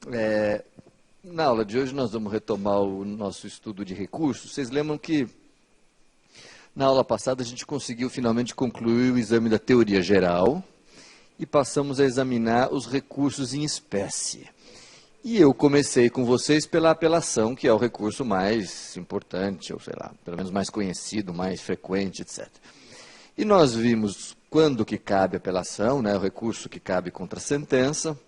Na aula de hoje nós vamos retomar o nosso estudo de recursos. Vocês lembram que na aula passada a gente conseguiu finalmente concluir o exame da teoria geral e passamos a examinar os recursos em espécie. E eu comecei com vocês pela apelação, que é o recurso mais importante, ou sei lá, pelo menos mais conhecido, mais frequente, etc. E nós vimos quando que cabe apelação, né, o recurso que cabe contra a sentença.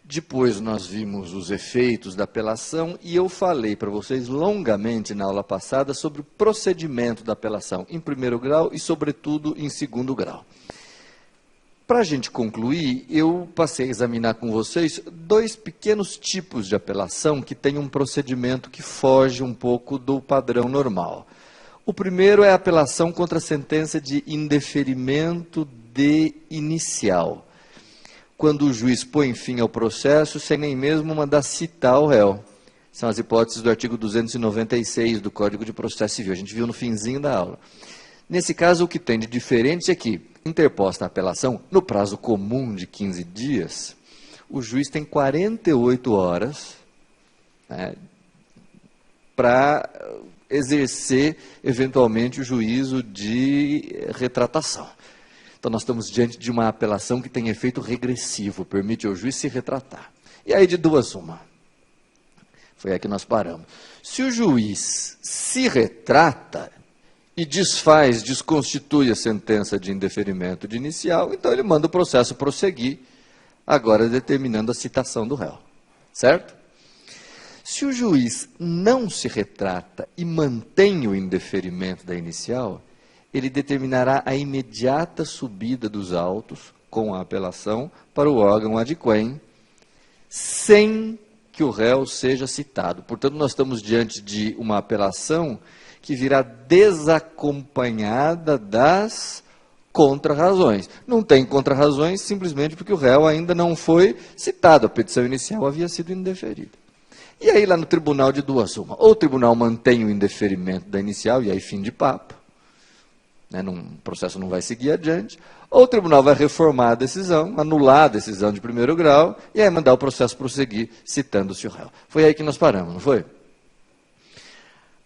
Depois nós vimos os efeitos da apelação e eu falei para vocês longamente na aula passada sobre o procedimento da apelação em primeiro grau e, sobretudo, em segundo grau. Para a gente concluir, eu passei a examinar com vocês dois pequenos tipos de apelação que têm um procedimento que foge um pouco do padrão normal. O primeiro é a apelação contra a sentença de indeferimento de inicial, quando o juiz põe fim ao processo sem nem mesmo mandar citar o réu. São as hipóteses do artigo 296 do Código de Processo Civil. A gente viu no finzinho da aula. Nesse caso, o que tem de diferente é que, interposta a apelação, no prazo comum de 15 dias, o juiz tem 48 horas, né, para exercer, eventualmente, o juízo de retratação. Então, nós estamos diante de uma apelação que tem efeito regressivo, permite ao juiz se retratar. E aí, de duas, uma. Foi aí que nós paramos. Se o juiz se retrata e desfaz, desconstitui a sentença de indeferimento de inicial, então ele manda o processo prosseguir, agora determinando a citação do réu. Certo? Se o juiz não se retrata e mantém o indeferimento da inicial, ele determinará a imediata subida dos autos, com a apelação, para o órgão adquém, sem que o réu seja citado. Portanto, nós estamos diante de uma apelação que virá desacompanhada das contrarrazões. Não tem contrarrazões simplesmente porque o réu ainda não foi citado, a petição inicial havia sido indeferida. E aí, lá no tribunal, de duas uma, ou o tribunal mantém o indeferimento da inicial, e aí fim de papo, né, o processo não vai seguir adiante, ou o tribunal vai reformar a decisão, anular a decisão de primeiro grau, e aí mandar o processo prosseguir, citando-se o réu. Foi aí que nós paramos, não foi?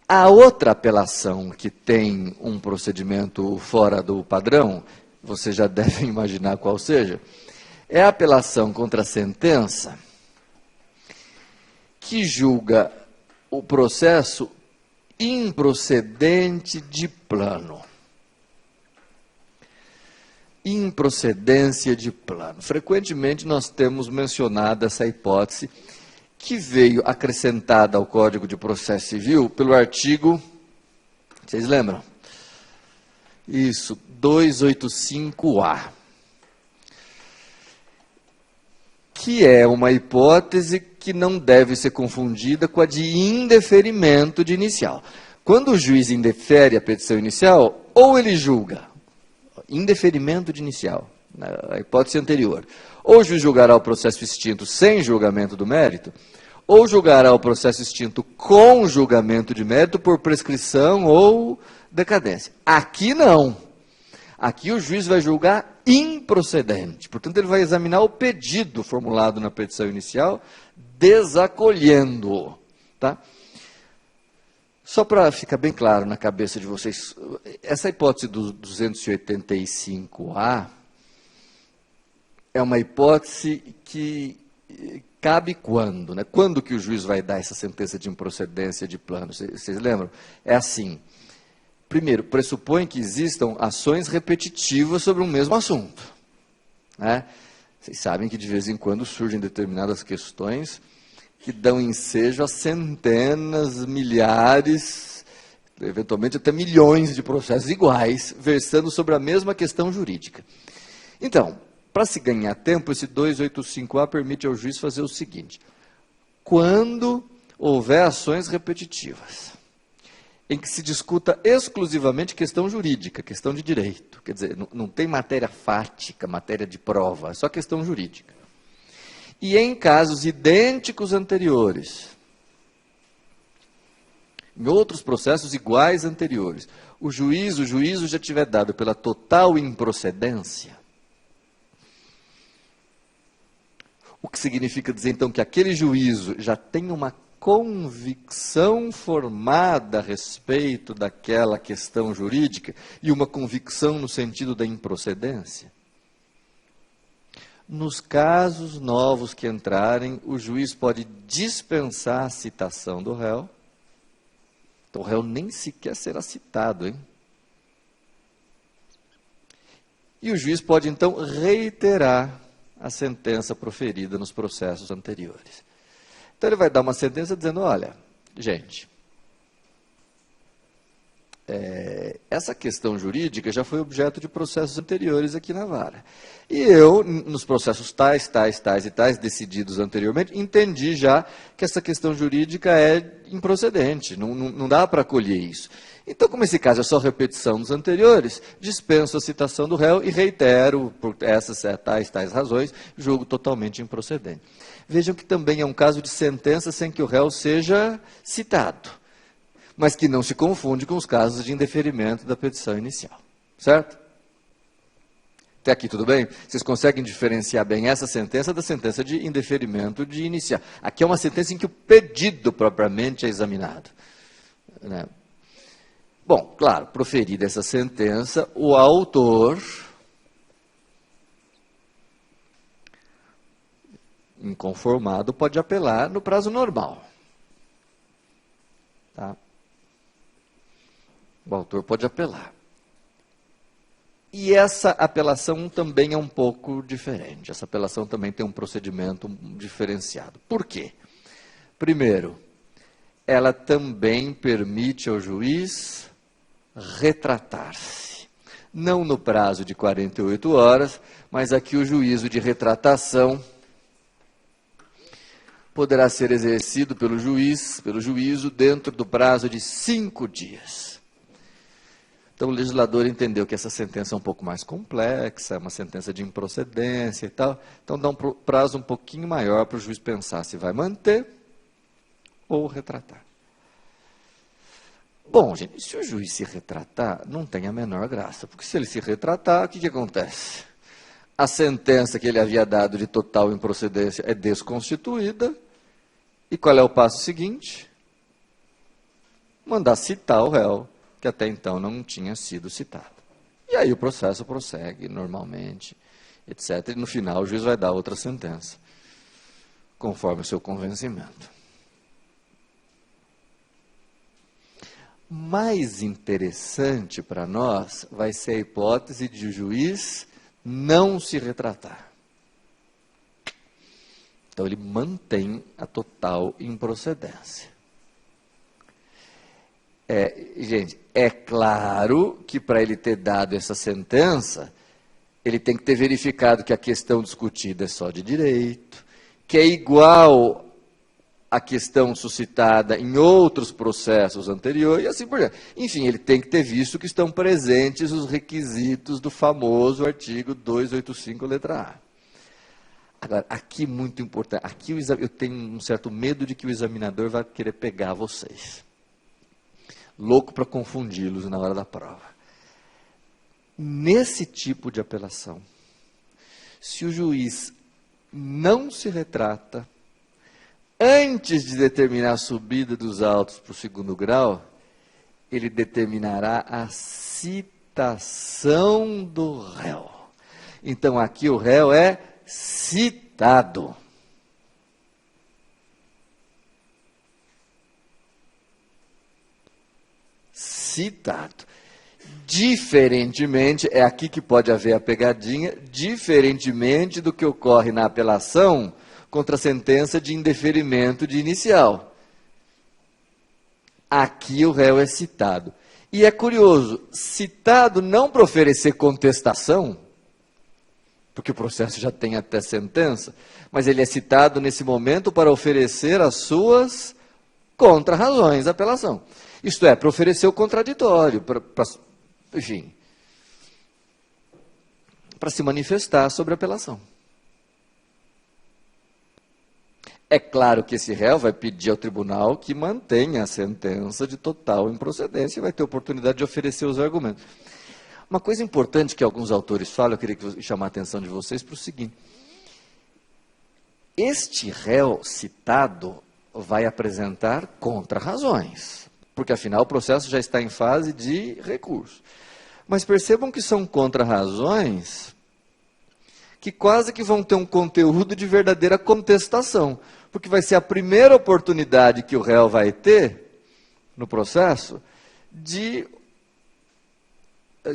A outra apelação que tem um procedimento fora do padrão, você já deve imaginar qual seja, é a apelação contra a sentença que julga o processo improcedente de plano. Improcedência de plano. Frequentemente nós temos mencionado essa hipótese que veio acrescentada ao Código de Processo Civil pelo artigo, vocês lembram? Isso, 285-A. Que é uma hipótese que não deve ser confundida com a de indeferimento de inicial. Quando o juiz indefere a petição inicial, ou ele julga indeferimento de inicial, a hipótese anterior, ou o juiz julgará o processo extinto sem julgamento do mérito, ou julgará o processo extinto com julgamento de mérito por prescrição ou decadência. Aqui não. Aqui o juiz vai julgar improcedente. Portanto, ele vai examinar o pedido formulado na petição inicial, desacolhendo-o. Tá? Só para ficar bem claro na cabeça de vocês, essa hipótese do 285-A é uma hipótese que cabe quando? Né? Quando que o juiz vai dar essa sentença de improcedência de plano? Vocês lembram? É assim. Primeiro, pressupõe que existam ações repetitivas sobre um mesmo assunto. Né? Vocês sabem que de vez em quando surgem determinadas questões que dão ensejo a centenas, milhares, eventualmente até milhões de processos iguais, versando sobre a mesma questão jurídica. Então, para se ganhar tempo, esse 285-A permite ao juiz fazer o seguinte: quando houver ações repetitivas, em que se discuta exclusivamente questão jurídica, questão de direito, quer dizer, não tem matéria fática, matéria de prova, é só questão jurídica. E em casos idênticos anteriores, em outros processos iguais anteriores, o juízo já tiver dado pela total improcedência, O que significa dizer, então, que aquele juízo já tem uma convicção formada a respeito daquela questão jurídica e uma convicção no sentido da improcedência? Nos casos novos que entrarem, o juiz pode dispensar a citação do réu. Então, o réu nem sequer será citado, hein? E o juiz pode, então, reiterar a sentença proferida nos processos anteriores. Então, ele vai dar uma sentença dizendo, olha, gente, essa questão jurídica já foi objeto de processos anteriores aqui na vara. E eu, nos processos tais e tais, decididos anteriormente, entendi já que essa questão jurídica é improcedente, não dá para acolher isso. Então, como esse caso é só repetição dos anteriores, dispenso a citação do réu e reitero, por essas tais razões, julgo totalmente improcedente. Vejam que também é um caso de sentença sem que o réu seja citado, mas que não se confunde com os casos de indeferimento da petição inicial. Certo? Até aqui tudo bem? Vocês conseguem diferenciar bem essa sentença da sentença de indeferimento de inicial. Aqui é uma sentença em que o pedido propriamente é examinado, né? Bom, claro, proferida essa sentença, o autor, inconformado, pode apelar no prazo normal. Tá? O autor pode apelar. E essa apelação também é um pouco diferente. Essa apelação também tem um procedimento diferenciado. Por quê? Primeiro, ela também permite ao juiz retratar-se. Não no prazo de 48 horas, mas aqui o juízo de retratação poderá ser exercido pelo juízo dentro do prazo de 5 dias. Então o legislador entendeu que essa sentença é um pouco mais complexa, é uma sentença de improcedência e tal, então dá um prazo um pouquinho maior para o juiz pensar se vai manter ou retratar. Bom, gente, se o juiz se retratar, não tem a menor graça, porque se ele se retratar, o que acontece? A sentença que ele havia dado de total improcedência é desconstituída, e qual é o passo seguinte? Mandar citar o réu, que até então não tinha sido citado. E aí o processo prossegue normalmente, etc. E no final o juiz vai dar outra sentença, conforme o seu convencimento. Mais interessante para nós vai ser a hipótese de o juiz não se retratar. Então, ele mantém a total improcedência. Gente, é claro que para ele ter dado essa sentença, ele tem que ter verificado que a questão discutida é só de direito, que é igual a questão suscitada em outros processos anteriores, e assim por diante. Enfim, ele tem que ter visto que estão presentes os requisitos do famoso artigo 285, letra A. Agora, aqui muito importante, aqui eu tenho um certo medo de que o examinador vai querer pegar vocês. Louco para confundi-los na hora da prova. Nesse tipo de apelação, se o juiz não se retrata, antes de determinar a subida dos autos para o 2º grau, ele determinará a citação do réu. Então, aqui o réu é citado. Citado. Diferentemente, é aqui que pode haver a pegadinha, diferentemente do que ocorre na apelação contra a sentença de indeferimento de inicial. Aqui o réu é citado. E é curioso, citado não para oferecer contestação, porque o processo já tem até sentença, mas ele é citado nesse momento para oferecer as suas contra-razões da apelação. Isto é, para oferecer o contraditório, enfim, para se manifestar sobre a apelação. É claro que esse réu vai pedir ao tribunal que mantenha a sentença de total improcedência e vai ter oportunidade de oferecer os argumentos. Uma coisa importante que alguns autores falam, eu queria chamar a atenção de vocês para o seguinte. Este réu citado vai apresentar contrarrazões, porque afinal o processo já está em fase de recurso. Mas percebam que são contrarrazões que quase que vão ter um conteúdo de verdadeira contestação, porque vai ser a primeira oportunidade que o réu vai ter no processo de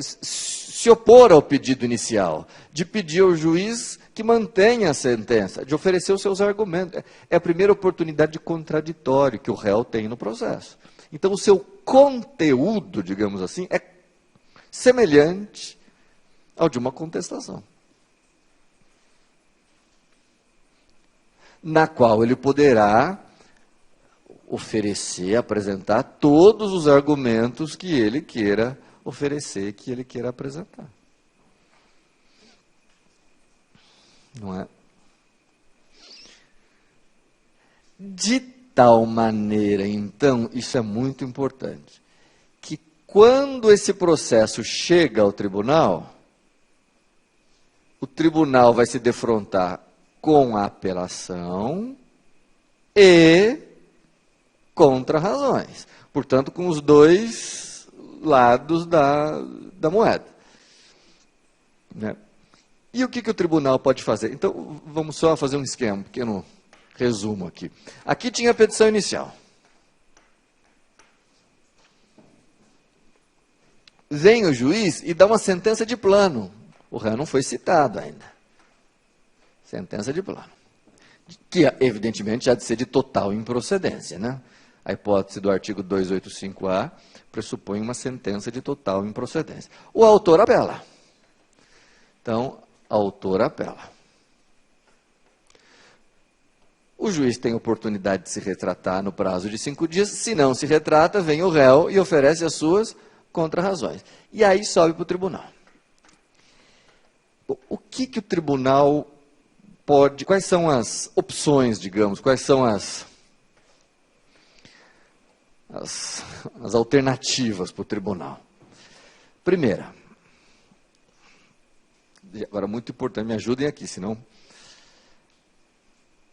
se opor ao pedido inicial, de pedir ao juiz que mantenha a sentença, de oferecer os seus argumentos. É a primeira oportunidade de contraditório que o réu tem no processo. Então, o seu conteúdo, digamos assim, é semelhante ao de uma contestação, na qual ele poderá oferecer, apresentar todos os argumentos que ele queira oferecer, que ele queira apresentar. Não é? De tal maneira, então, isso é muito importante, que quando esse processo chega ao tribunal, o tribunal vai se defrontar com a apelação e contrarrazões. Portanto, com os dois lados da moeda. Né? E o que o tribunal pode fazer? Então, vamos só fazer um esquema, um pequeno resumo aqui. Aqui tinha a petição inicial. Vem o juiz e dá uma sentença de plano. O réu não foi citado ainda. Sentença de plano. Que, evidentemente, há de ser de total improcedência, né? A hipótese do artigo 285-A pressupõe uma sentença de total improcedência. O autor apela. Então, autor apela. O juiz tem oportunidade de se retratar no prazo de 5 dias. Se não se retrata, vem o réu e oferece as suas contrarrazões. E aí sobe para o tribunal. O que o tribunal pode... Quais são as opções, digamos? Quais são as alternativas para o tribunal? Primeira, agora muito importante, me ajudem aqui, senão...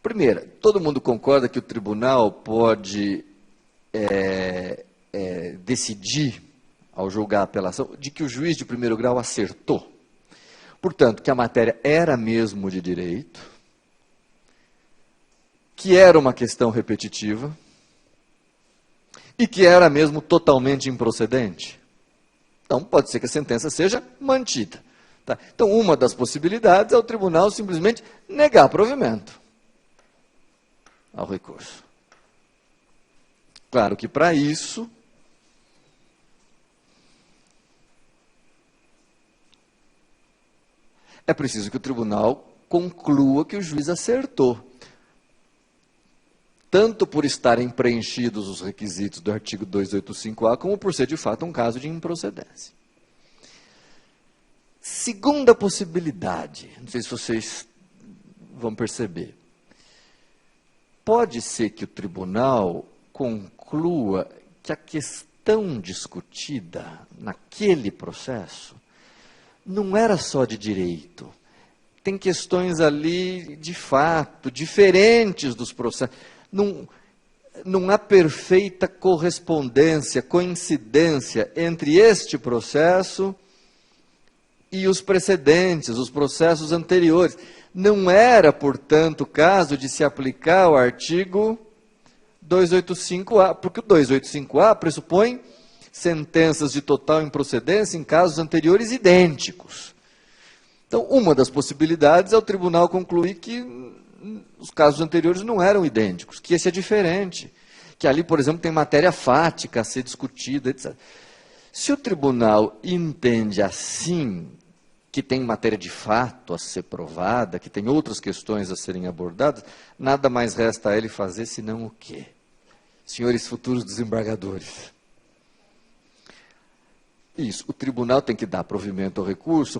Primeira, todo mundo concorda que o tribunal pode decidir, ao julgar a apelação, de que o juiz de primeiro grau acertou. Portanto, que a matéria era mesmo de direito, que era uma questão repetitiva, e que era mesmo totalmente improcedente. Então, pode ser que a sentença seja mantida. Tá? Então, uma das possibilidades é o tribunal simplesmente negar provimento ao recurso. Claro que para isso, é preciso que o tribunal conclua que o juiz acertou. Tanto por estarem preenchidos os requisitos do artigo 285-A, como por ser de fato um caso de improcedência. Segunda possibilidade, não sei se vocês vão perceber. Pode ser que o tribunal conclua que a questão discutida naquele processo não era só de direito. Tem questões ali, de fato, diferentes dos processos. Não há perfeita correspondência, coincidência entre este processo e os precedentes, os processos anteriores. Não era, portanto, caso de se aplicar o artigo 285-A, porque o 285-A pressupõe sentenças de total improcedência em casos anteriores idênticos. Então, uma das possibilidades é o tribunal concluir que os casos anteriores não eram idênticos, que esse é diferente, que ali, por exemplo, tem matéria fática a ser discutida, etc. Se o tribunal entende assim, que tem matéria de fato a ser provada, que tem outras questões a serem abordadas, nada mais resta a ele fazer senão o quê? Senhores futuros desembargadores. Isso, o tribunal tem que dar provimento ao recurso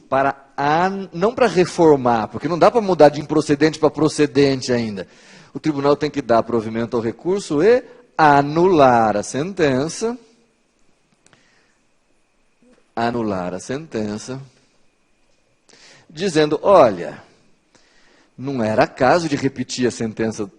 não para reformar, porque não dá para mudar de improcedente para procedente ainda. O tribunal tem que dar provimento ao recurso e anular a sentença, dizendo, olha, Não era caso de repetir a sentença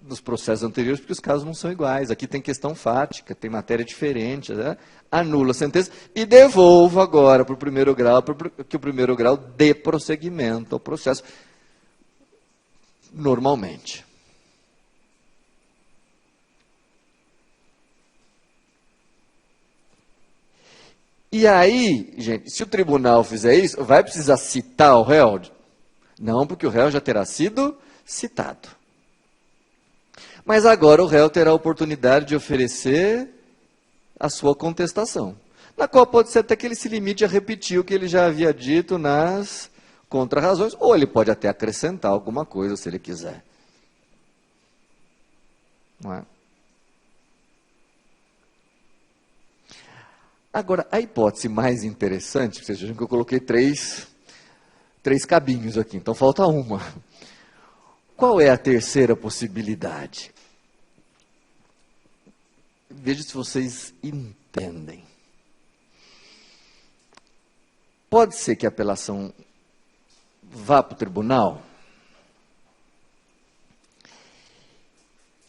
dos processos anteriores, porque os casos não são iguais. Aqui tem questão fática, tem matéria diferente. Né? Anula a sentença e devolva agora para o primeiro grau, que o primeiro grau dê prosseguimento ao processo normalmente. E aí, gente, se o tribunal fizer isso, vai precisar citar o réu? Não, porque o réu já terá sido citado. Mas agora o réu terá a oportunidade de oferecer a sua contestação, na qual pode ser até que ele se limite a repetir o que ele já havia dito nas contrarrazões, ou ele pode até acrescentar alguma coisa, se ele quiser. Não é? Agora, a hipótese mais interessante, vocês vejam que eu coloquei três cabinhos aqui, então falta uma. Qual é a terceira possibilidade? Veja se vocês entendem. Pode ser que a apelação vá para o tribunal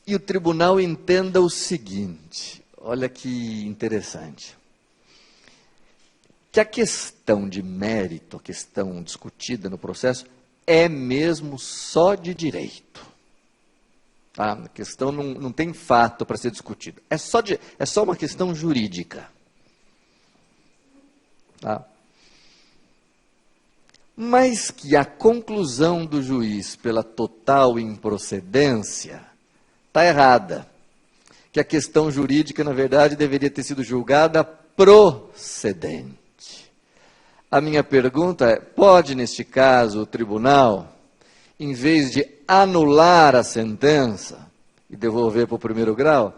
e o tribunal entenda o seguinte, olha que interessante, que a questão de mérito, a questão discutida no processo, é mesmo só de direito. Tá? A questão não tem fato para ser discutida. É só uma questão jurídica. Tá? Mas que a conclusão do juiz pela total improcedência está errada. Que a questão jurídica, na verdade, deveria ter sido julgada procedente. A minha pergunta é, pode, neste caso, o tribunal, em vez de anular a sentença e devolver para o primeiro grau,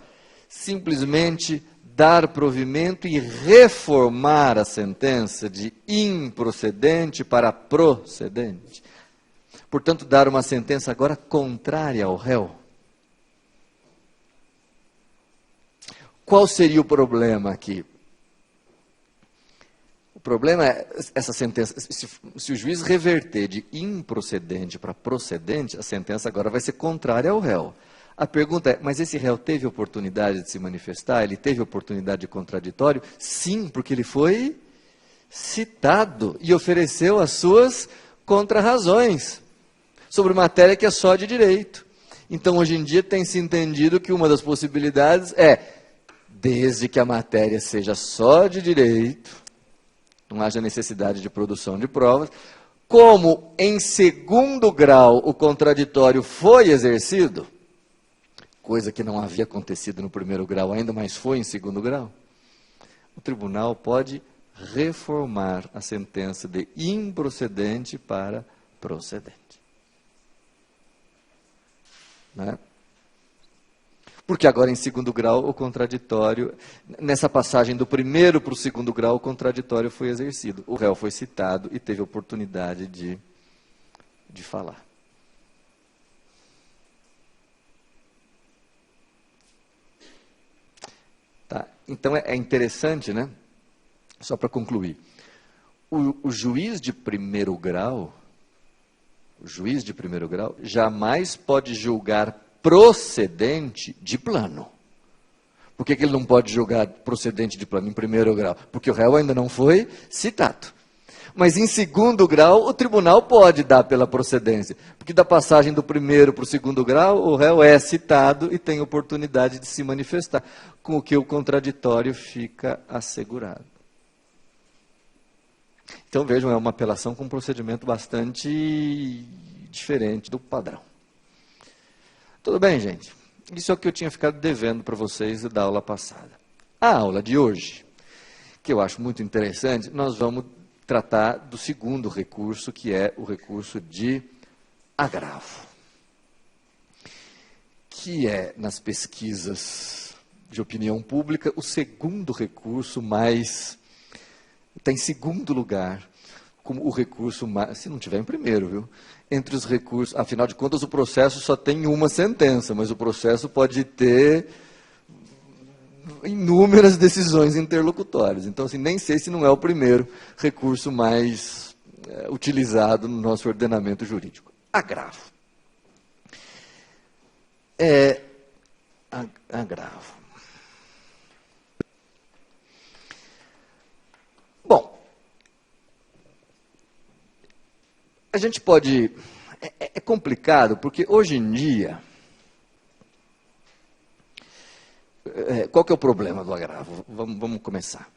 simplesmente dar provimento e reformar a sentença de improcedente para procedente? Portanto, dar uma sentença agora contrária ao réu. Qual seria o problema aqui? O problema é, essa sentença, se o juiz reverter de improcedente para procedente, a sentença agora vai ser contrária ao réu. A pergunta é, mas esse réu teve oportunidade de se manifestar? Ele teve oportunidade de contraditório? Sim, porque ele foi citado e ofereceu as suas contrarrazões sobre matéria que é só de direito. Então, hoje em dia, tem se entendido que uma das possibilidades é, desde que a matéria seja só de direito, não haja necessidade de produção de provas, como em segundo grau o contraditório foi exercido, coisa que não havia acontecido no primeiro grau ainda, mas foi em segundo grau, o tribunal pode reformar a sentença de improcedente para procedente. Né? Porque agora, em segundo grau, o contraditório, nessa passagem do primeiro para o segundo grau, o contraditório foi exercido. O réu foi citado e teve oportunidade de falar. Tá? Então, é interessante, né? Só para concluir. O juiz de primeiro grau, jamais pode julgar procedente de plano. Por que ele não pode julgar procedente de plano em primeiro grau? Porque o réu ainda não foi citado. Mas em segundo grau, o tribunal pode dar pela procedência. Porque da passagem do primeiro para o segundo grau, o réu é citado e tem oportunidade de se manifestar, com o que o contraditório fica assegurado. Então, vejam, é uma apelação com um procedimento bastante diferente do padrão. Tudo bem, gente? Isso é o que eu tinha ficado devendo para vocês da aula passada. A aula de hoje, que eu acho muito interessante, nós vamos tratar do segundo recurso, que é o recurso de agravo. Que é, nas pesquisas de opinião pública, o segundo recurso mais... Está em segundo lugar, como o recurso mais... Se não tiver em primeiro, viu? Entre os recursos, afinal de contas, o processo só tem uma sentença, mas o processo pode ter inúmeras decisões interlocutórias. Então, assim, nem sei se não é o primeiro recurso mais utilizado no nosso ordenamento jurídico. Agravo. Agravo. Bom, a gente pode... É complicado, porque hoje em dia... qual que é o problema do agravo? Vamos começar.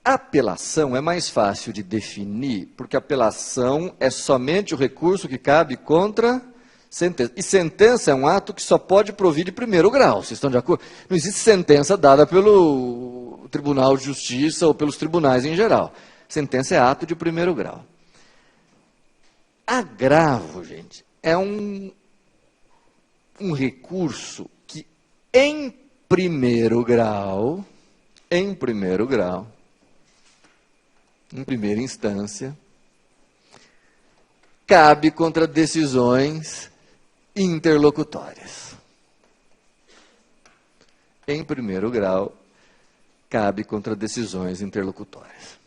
A apelação é mais fácil de definir, porque a apelação é somente o recurso que cabe contra sentença. E sentença é um ato que só pode provir de primeiro grau. Vocês estão de acordo? Não existe sentença dada pelo Tribunal de Justiça ou pelos tribunais em geral. Sentença é ato de primeiro grau. Agravo, gente, é um recurso que, em primeiro grau, em primeira instância, cabe contra decisões interlocutórias. Em primeiro grau, cabe contra decisões interlocutórias.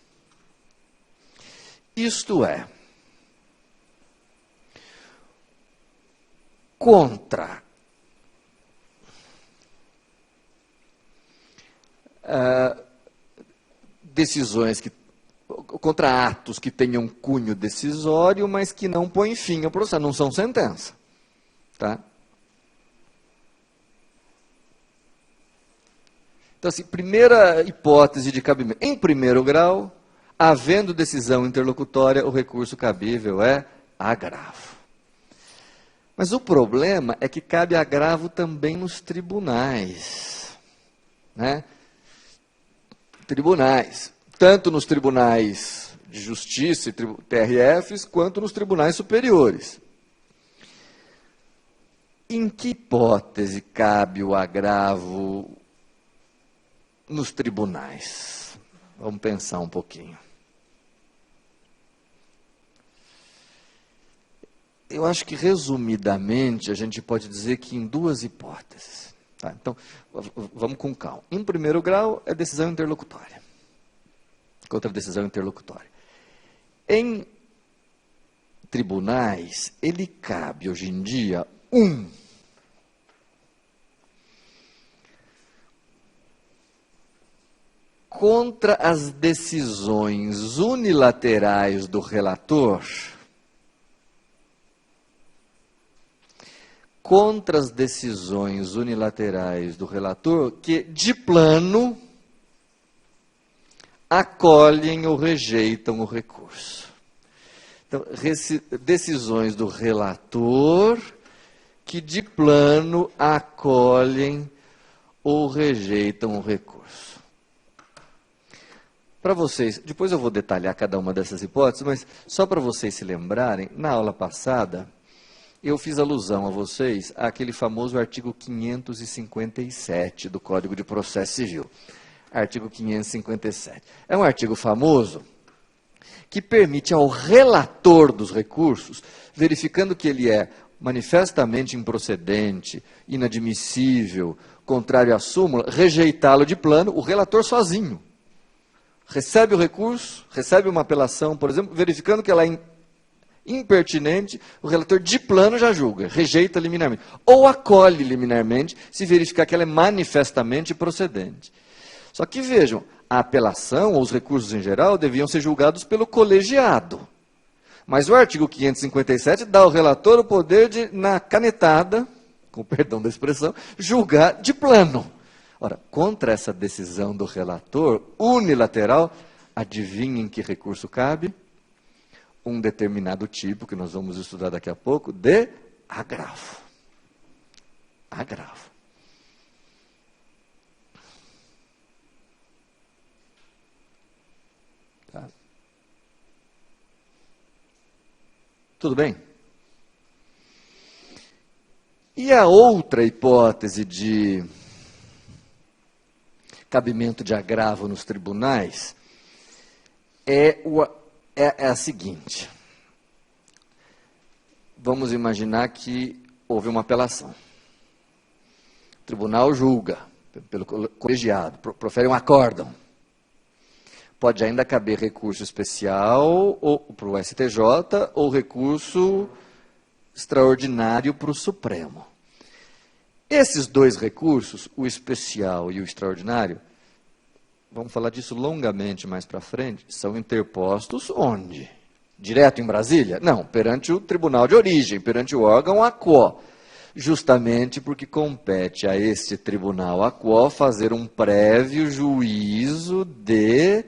Isto é, contra decisões contra atos que tenham cunho decisório, mas que não põem fim ao processo, não são sentença. Tá? Então, assim, primeira hipótese de cabimento. Em primeiro grau, havendo decisão interlocutória, o recurso cabível é agravo. Mas o problema é que cabe agravo também nos tribunais. Né? Tribunais. Tanto nos tribunais de justiça e TRFs, quanto nos tribunais superiores. Em que hipótese cabe o agravo nos tribunais? Vamos pensar um pouquinho. Eu acho que, resumidamente, a gente pode dizer que em duas hipóteses. Tá? Então, vamos com calma. Em primeiro grau, é decisão interlocutória. Contra decisão interlocutória. Em tribunais, ele cabe, hoje em dia, contra as decisões unilaterais do relator, que, de plano, acolhem ou rejeitam o recurso. Então, decisões do relator que, de plano, acolhem ou rejeitam o recurso. Para vocês, depois eu vou detalhar cada uma dessas hipóteses, mas só para vocês se lembrarem, na aula passada, eu fiz alusão a vocês àquele famoso artigo 557 do Código de Processo Civil. Artigo 557. É um artigo famoso que permite ao relator dos recursos, verificando que ele é manifestamente improcedente, inadmissível, contrário à súmula, rejeitá-lo de plano, o relator sozinho. Recebe o recurso, recebe uma apelação, por exemplo, verificando que ela é impertinente, o relator de plano já julga, rejeita liminarmente. Ou acolhe liminarmente, se verificar que ela é manifestamente procedente. Só que vejam, a apelação, ou os recursos em geral, deviam ser julgados pelo colegiado. Mas o artigo 557 dá ao relator o poder de, na canetada, com perdão da expressão, julgar de plano. Ora, contra essa decisão do relator unilateral, adivinhem que recurso cabe? Um determinado tipo, que nós vamos estudar daqui a pouco, de agravo. Agravo. Tá. Tudo bem? E a outra hipótese de cabimento de agravo nos tribunais é a seguinte. Vamos imaginar que houve uma apelação. O tribunal julga, pelo colegiado, profere um acórdão. pode ainda caber recurso especial para o STJ ou recurso extraordinário para o Supremo. Esses dois recursos, o especial e o extraordinário, vamos falar disso longamente mais para frente, são interpostos onde? Direto em Brasília? Não, perante o tribunal de origem, perante o órgão AQO. Justamente porque compete a este tribunal AQO fazer um prévio juízo de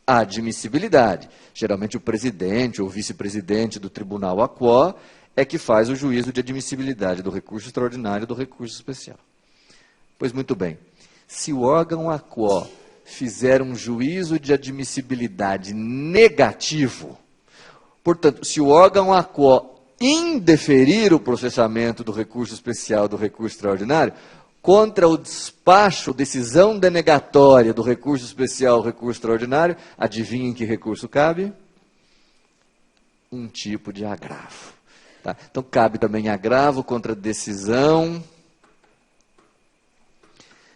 admissibilidade. Geralmente o presidente ou vice-presidente do tribunal AQO é que faz o juízo de admissibilidade do recurso extraordinário e do recurso especial. Pois muito bem, se o órgão AQO fizer um juízo de admissibilidade negativo, portanto, se o órgão AQO indeferir o processamento do recurso especial do recurso extraordinário, contra o despacho, decisão denegatória do recurso especial ao recurso extraordinário, adivinhem que recurso cabe? Um tipo de agravo. Tá? Então, cabe também agravo contra decisão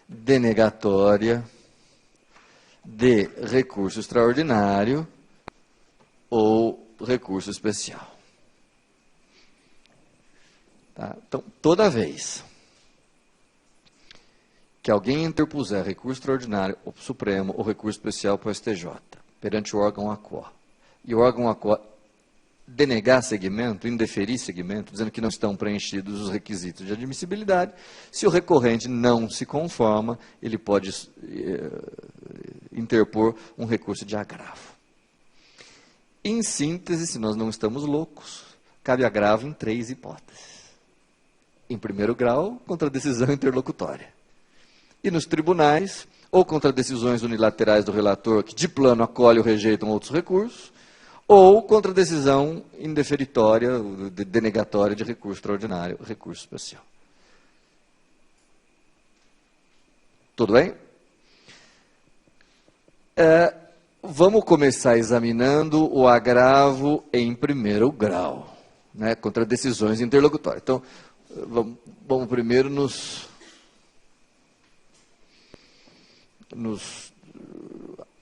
denegatória de recurso extraordinário ou recurso especial. Tá? Então, toda vez que alguém interpuser recurso extraordinário ou Supremo ou recurso especial para o STJ, perante o órgão AQO, e o órgão AQO denegar segmento, indeferir segmento, dizendo que não estão preenchidos os requisitos de admissibilidade, se o recorrente não se conforma, ele pode interpor um recurso de agravo. Em síntese, se nós não estamos loucos, cabe agravo em 3 hipóteses. Em primeiro grau, contra decisão interlocutória. E nos tribunais, ou contra decisões unilaterais do relator, que de plano acolhe ou rejeitam outros recursos, ou contra decisão indeferitória, denegatória de recurso extraordinário, recurso especial. Tudo bem? Vamos começar examinando o agravo em primeiro grau, né, contra decisões interlocutórias. Então, vamos primeiro nos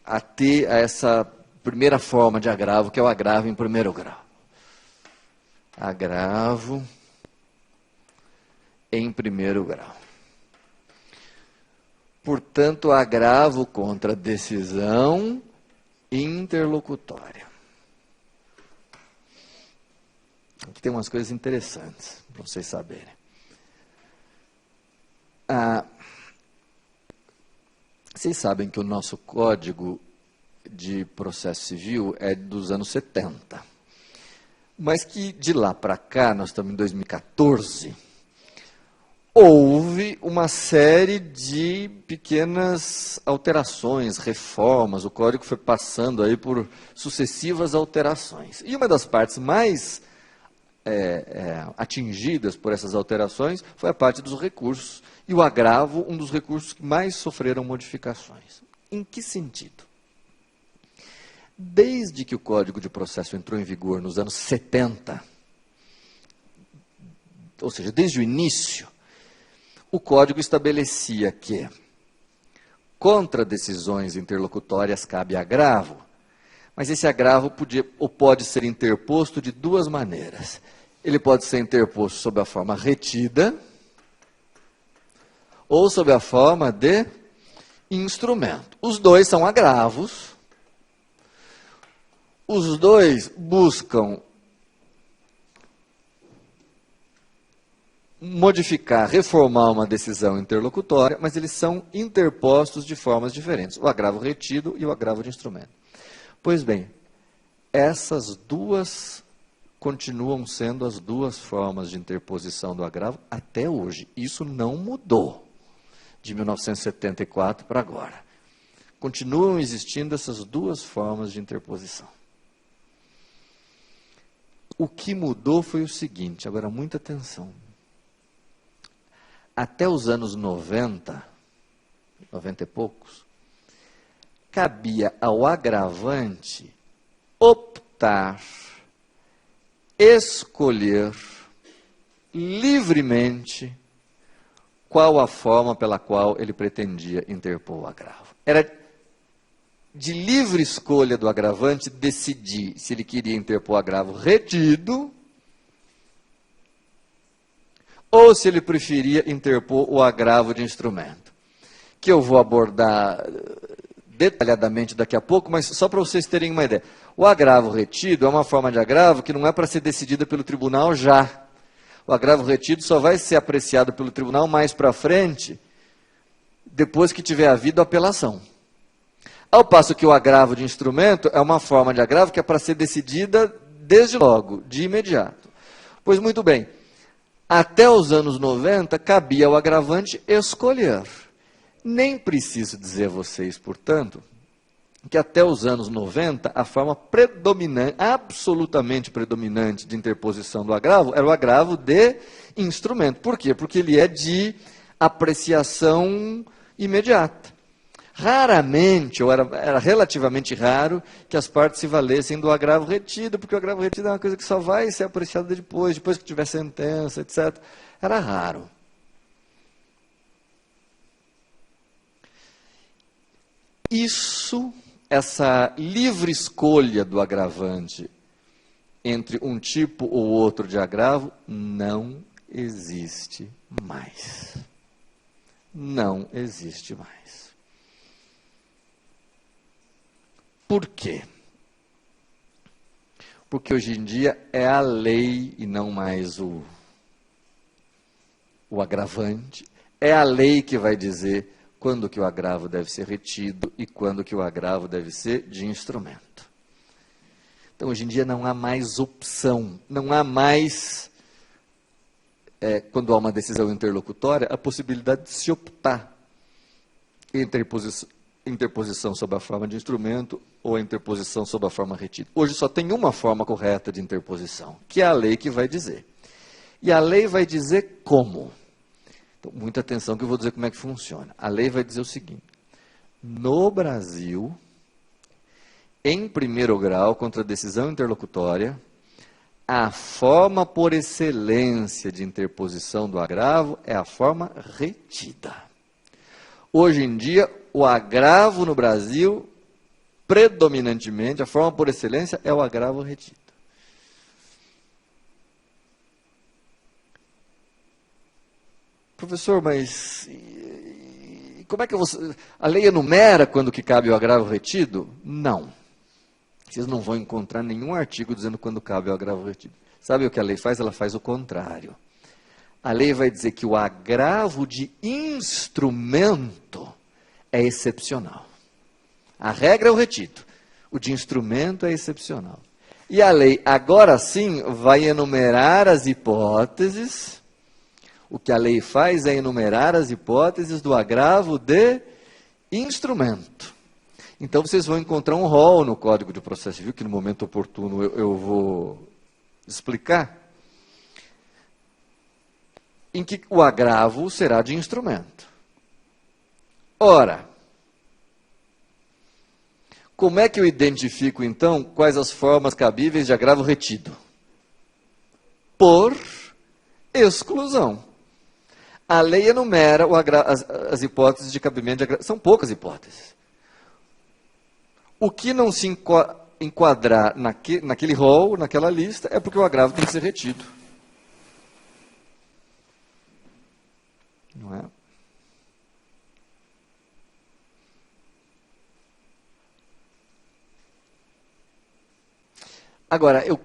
ater a essa primeira forma de agravo, que é o agravo em primeiro grau. Agravo em primeiro grau. Portanto, agravo contra decisão interlocutória. Aqui tem umas coisas interessantes para vocês saberem. Vocês sabem que o nosso Código de Processo Civil é dos anos 70. Mas que de lá para cá, nós estamos em 2014, houve uma série de pequenas alterações, reformas, o Código foi passando aí por sucessivas alterações. E uma das partes mais atingidas por essas alterações foi a parte dos recursos. E o agravo, um dos recursos que mais sofreram modificações. Em que sentido? Desde que o Código de Processo entrou em vigor nos anos 70, ou seja, desde o início, o Código estabelecia que contra decisões interlocutórias cabe agravo, mas esse agravo podia ou pode ser interposto de 2 maneiras. Ele pode ser interposto sob a forma retida ou sob a forma de instrumento. Os dois são agravos. Os dois buscam modificar, reformar uma decisão interlocutória, mas eles são interpostos de formas diferentes. O agravo retido e o agravo de instrumento. Pois bem, essas duas continuam sendo as 2 formas de interposição do agravo até hoje. Isso não mudou de 1974 para agora. Continuam existindo essas 2 formas de interposição. O que mudou foi o seguinte, agora muita atenção. Até os anos 90, 90 e poucos, cabia ao agravante optar, escolher livremente qual a forma pela qual ele pretendia interpor o agravo. de livre escolha do agravante, decidir se ele queria interpor agravo retido ou se ele preferia interpor o agravo de instrumento, que eu vou abordar detalhadamente daqui a pouco, mas só para vocês terem uma ideia. O agravo retido é uma forma de agravo que não é para ser decidida pelo tribunal já. O agravo retido só vai ser apreciado pelo tribunal mais para frente, depois que tiver havido apelação. Ao passo que o agravo de instrumento é uma forma de agravo que é para ser decidida desde logo, de imediato. Pois muito bem, até os anos 90 cabia ao agravante escolher. Nem preciso dizer a vocês, portanto, que até os anos 90 a forma predominante, absolutamente predominante de interposição do agravo era o agravo de instrumento. Por quê? Porque ele é de apreciação imediata. Raramente, ou era relativamente raro, que as partes se valessem do agravo retido, porque o agravo retido é uma coisa que só vai ser apreciada depois que tiver sentença, etc. Era raro. Essa livre escolha do agravante entre um tipo ou outro de agravo, não existe mais. Não existe mais. Por quê? Porque hoje em dia é a lei e não mais o agravante. É a lei que vai dizer quando que o agravo deve ser retido e quando que o agravo deve ser de instrumento. Então, hoje em dia não há mais opção, não há mais, quando há uma decisão interlocutória, a possibilidade de se optar entre interposição sob a forma de instrumento ou a interposição sob a forma retida. Hoje só tem uma forma correta de interposição, que é a lei que vai dizer. E a lei vai dizer como. Então, muita atenção que eu vou dizer como é que funciona. A lei vai dizer o seguinte: no Brasil, em primeiro grau, contra decisão interlocutória, a forma por excelência de interposição do agravo é a forma retida. Hoje em dia, o agravo no Brasil, predominantemente, a forma por excelência é o agravo retido. Professor, mas como é que a lei enumera quando que cabe o agravo retido? Não. Vocês não vão encontrar nenhum artigo dizendo quando cabe o agravo retido. Sabe o que a lei faz? Ela faz o contrário. A lei vai dizer que o agravo de instrumento é excepcional. A regra é o retido. O de instrumento é excepcional. E a lei, agora sim, vai enumerar as hipóteses. O que a lei faz é enumerar as hipóteses do agravo de instrumento. Então, vocês vão encontrar um rol no Código de Processo Civil, que no momento oportuno eu vou explicar, em que o agravo será de instrumento. Ora, como é que eu identifico, então, quais as formas cabíveis de agravo retido? Por exclusão. A lei enumera as hipóteses de cabimento de agravo. São poucas hipóteses. O que não se enquadrar naquele rol, naquela lista, é porque o agravo tem que ser retido. Não é? Agora, eu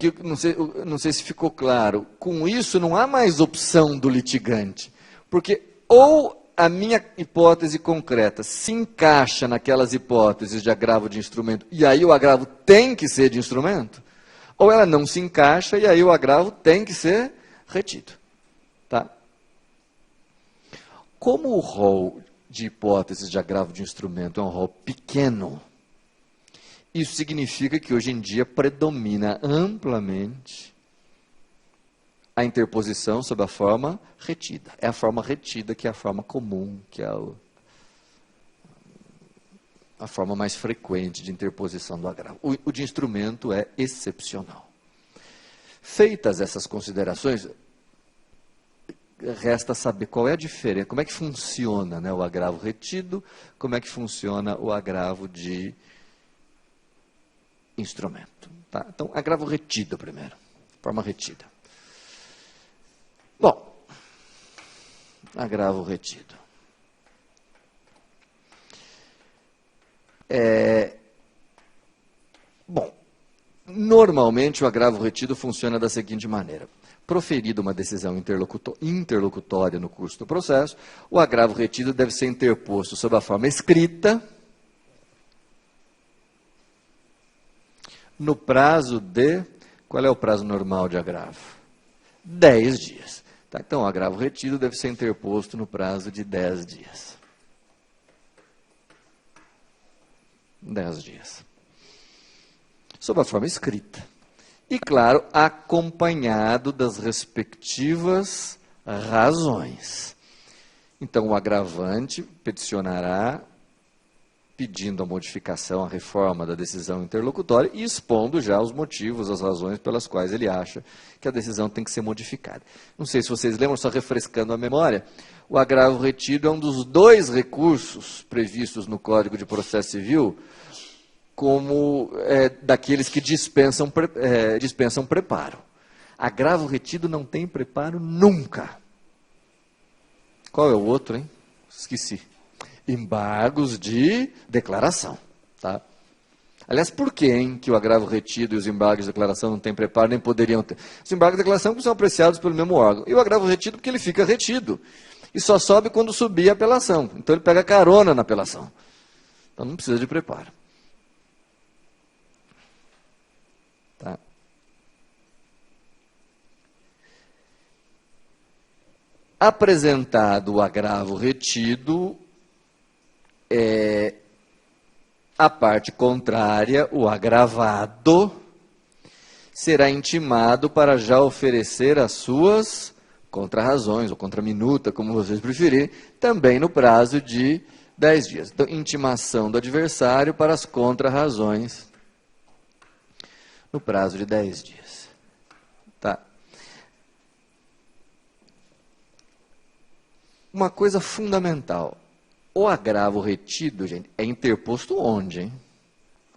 não sei se ficou claro, com isso não há mais opção do litigante, porque ou a minha hipótese concreta se encaixa naquelas hipóteses de agravo de instrumento, e aí o agravo tem que ser de instrumento, ou ela não se encaixa, e aí o agravo tem que ser retido. Tá? Como o rol de hipóteses de agravo de instrumento é um rol pequeno, isso significa que hoje em dia predomina amplamente a interposição sob a forma retida. É a forma retida que é a forma comum, que é a forma mais frequente de interposição do agravo. O de instrumento é excepcional. Feitas essas considerações, resta saber qual é a diferença, como é que funciona, né, o agravo retido, como é que funciona o agravo de instrumento. Tá? Então, agravo retido primeiro, forma retida. Bom, agravo retido. Bom, normalmente o agravo retido funciona da seguinte maneira. Proferida uma decisão interlocutória no curso do processo, o agravo retido deve ser interposto sob a forma escrita, no prazo de... Qual é o prazo normal de agravo? 10 dias. Tá, então, o agravo retido deve ser interposto no prazo de 10 dias. 10 dias. Sob a forma escrita. E, claro, acompanhado das respectivas razões. Então, o agravante peticionará pedindo a modificação, a reforma da decisão interlocutória e expondo já os motivos, as razões pelas quais ele acha que a decisão tem que ser modificada. Não sei se vocês lembram, só refrescando a memória, o agravo retido é um dos 2 recursos previstos no Código de Processo Civil como daqueles que dispensam preparo. Agravo retido não tem preparo nunca. Qual é o outro, hein? Esqueci. Embargos de declaração. Tá? Aliás, por que, hein, que o agravo retido e os embargos de declaração não têm preparo, nem poderiam ter? Os embargos de declaração são apreciados pelo mesmo órgão. E o agravo retido porque ele fica retido. E só sobe quando subir a apelação. Então ele pega carona na apelação. Então não precisa de preparo. Tá? Apresentado o agravo retido, a parte contrária, o agravado, será intimado para já oferecer as suas contrarrazões, ou contraminuta, como vocês preferirem, também no prazo de 10 dias. Então, intimação do adversário para as contrarrazões no prazo de 10 dias. Tá? Uma coisa fundamental. O agravo retido, gente, é interposto onde, hein?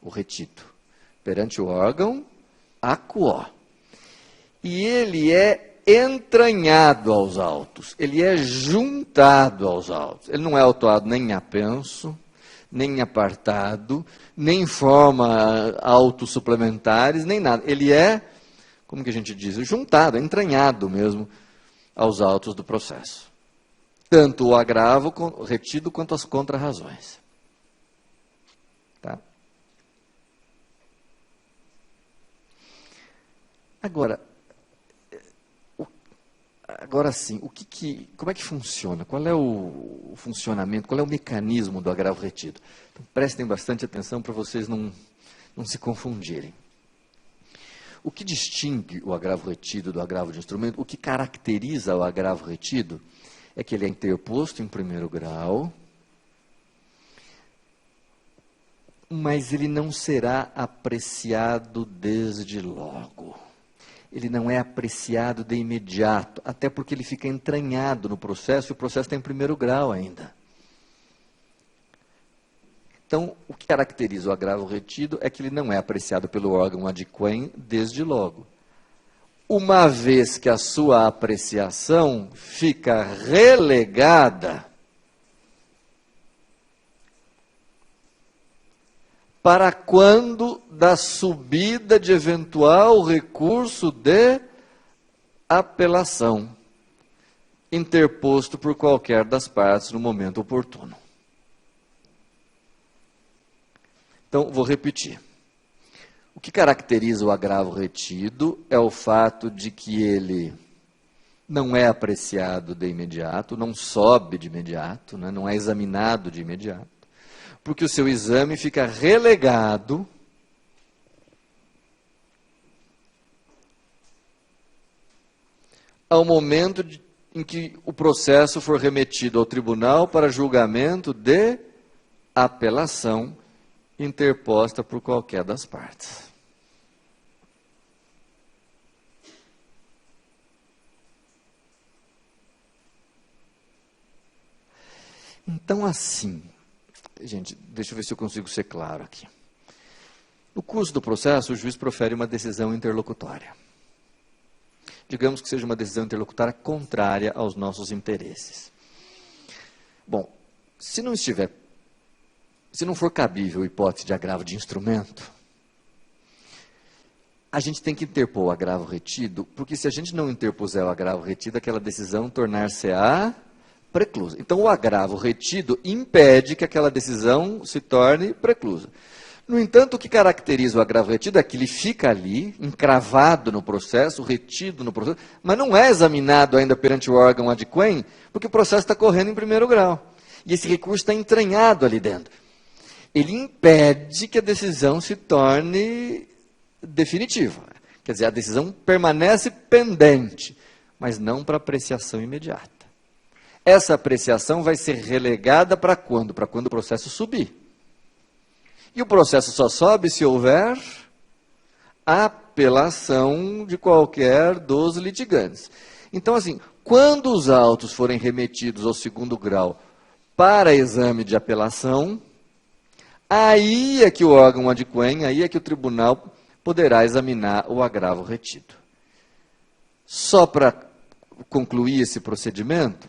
O retido. Perante o órgão acuó. E ele é entranhado aos autos. Ele é juntado aos autos. Ele não é autuado nem em apenso, nem em apartado, nem em forma autos suplementares, nem nada. Ele é, como que a gente diz, juntado, entranhado mesmo aos autos do processo. Tanto o agravo retido quanto as contrarrazões. Tá? Agora sim, como é que funciona? Qual é o funcionamento, qual é o mecanismo do agravo retido? Então, prestem bastante atenção para vocês não se confundirem. O que distingue o agravo retido do agravo de instrumento, o que caracteriza o agravo retido, é que ele é interposto em primeiro grau, mas ele não será apreciado desde logo. Ele não é apreciado de imediato, até porque ele fica entranhado no processo, e o processo está em primeiro grau ainda. Então, o que caracteriza o agravo retido é que ele não é apreciado pelo órgão adquém desde logo. Uma vez que a sua apreciação fica relegada para quando da subida de eventual recurso de apelação, interposto por qualquer das partes no momento oportuno. Então, vou repetir. O que caracteriza o agravo retido é o fato de que ele não é apreciado de imediato, não sobe de imediato, né, não é examinado de imediato, porque o seu exame fica relegado ao momento em que o processo for remetido ao tribunal para julgamento de apelação interposta por qualquer das partes. Então, assim, gente, deixa eu ver se eu consigo ser claro aqui. No curso do processo, o juiz profere uma decisão interlocutória. Digamos que seja uma decisão interlocutória contrária aos nossos interesses. Bom, se não for cabível a hipótese de agravo de instrumento, a gente tem que interpor o agravo retido, porque se a gente não interpuser o agravo retido, aquela decisão tornar-se-á preclusa. Então, o agravo retido impede que aquela decisão se torne preclusa. No entanto, o que caracteriza o agravo retido é que ele fica ali, encravado no processo, retido no processo, mas não é examinado ainda perante o órgão adquém, porque o processo está correndo em primeiro grau. E esse recurso está entranhado ali dentro. Ele impede que a decisão se torne definitiva. Quer dizer, a decisão permanece pendente, mas não para apreciação imediata. Essa apreciação vai ser relegada para quando? Para quando o processo subir. E o processo só sobe se houver apelação de qualquer dos litigantes. Então, assim, quando os autos forem remetidos ao segundo grau para exame de apelação, aí é que o órgão adquém, aí é que o tribunal poderá examinar o agravo retido. Só para concluir esse procedimento,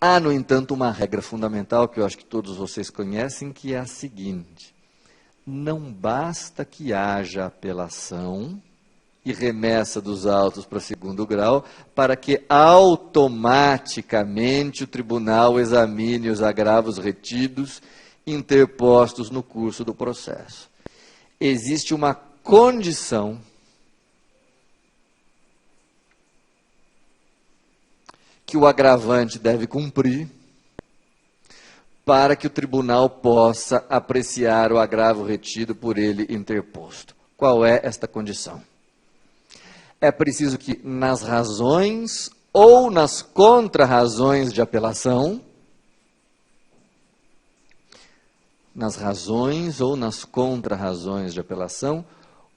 há, no entanto, uma regra fundamental que eu acho que todos vocês conhecem, que é a seguinte: não basta que haja apelação e remessa dos autos para segundo grau para que automaticamente o tribunal examine os agravos retidos interpostos no curso do processo. Existe uma condição que o agravante deve cumprir para que o tribunal possa apreciar o agravo retido por ele interposto. Qual é esta condição? É preciso que nas razões ou nas contrarrazões de apelação,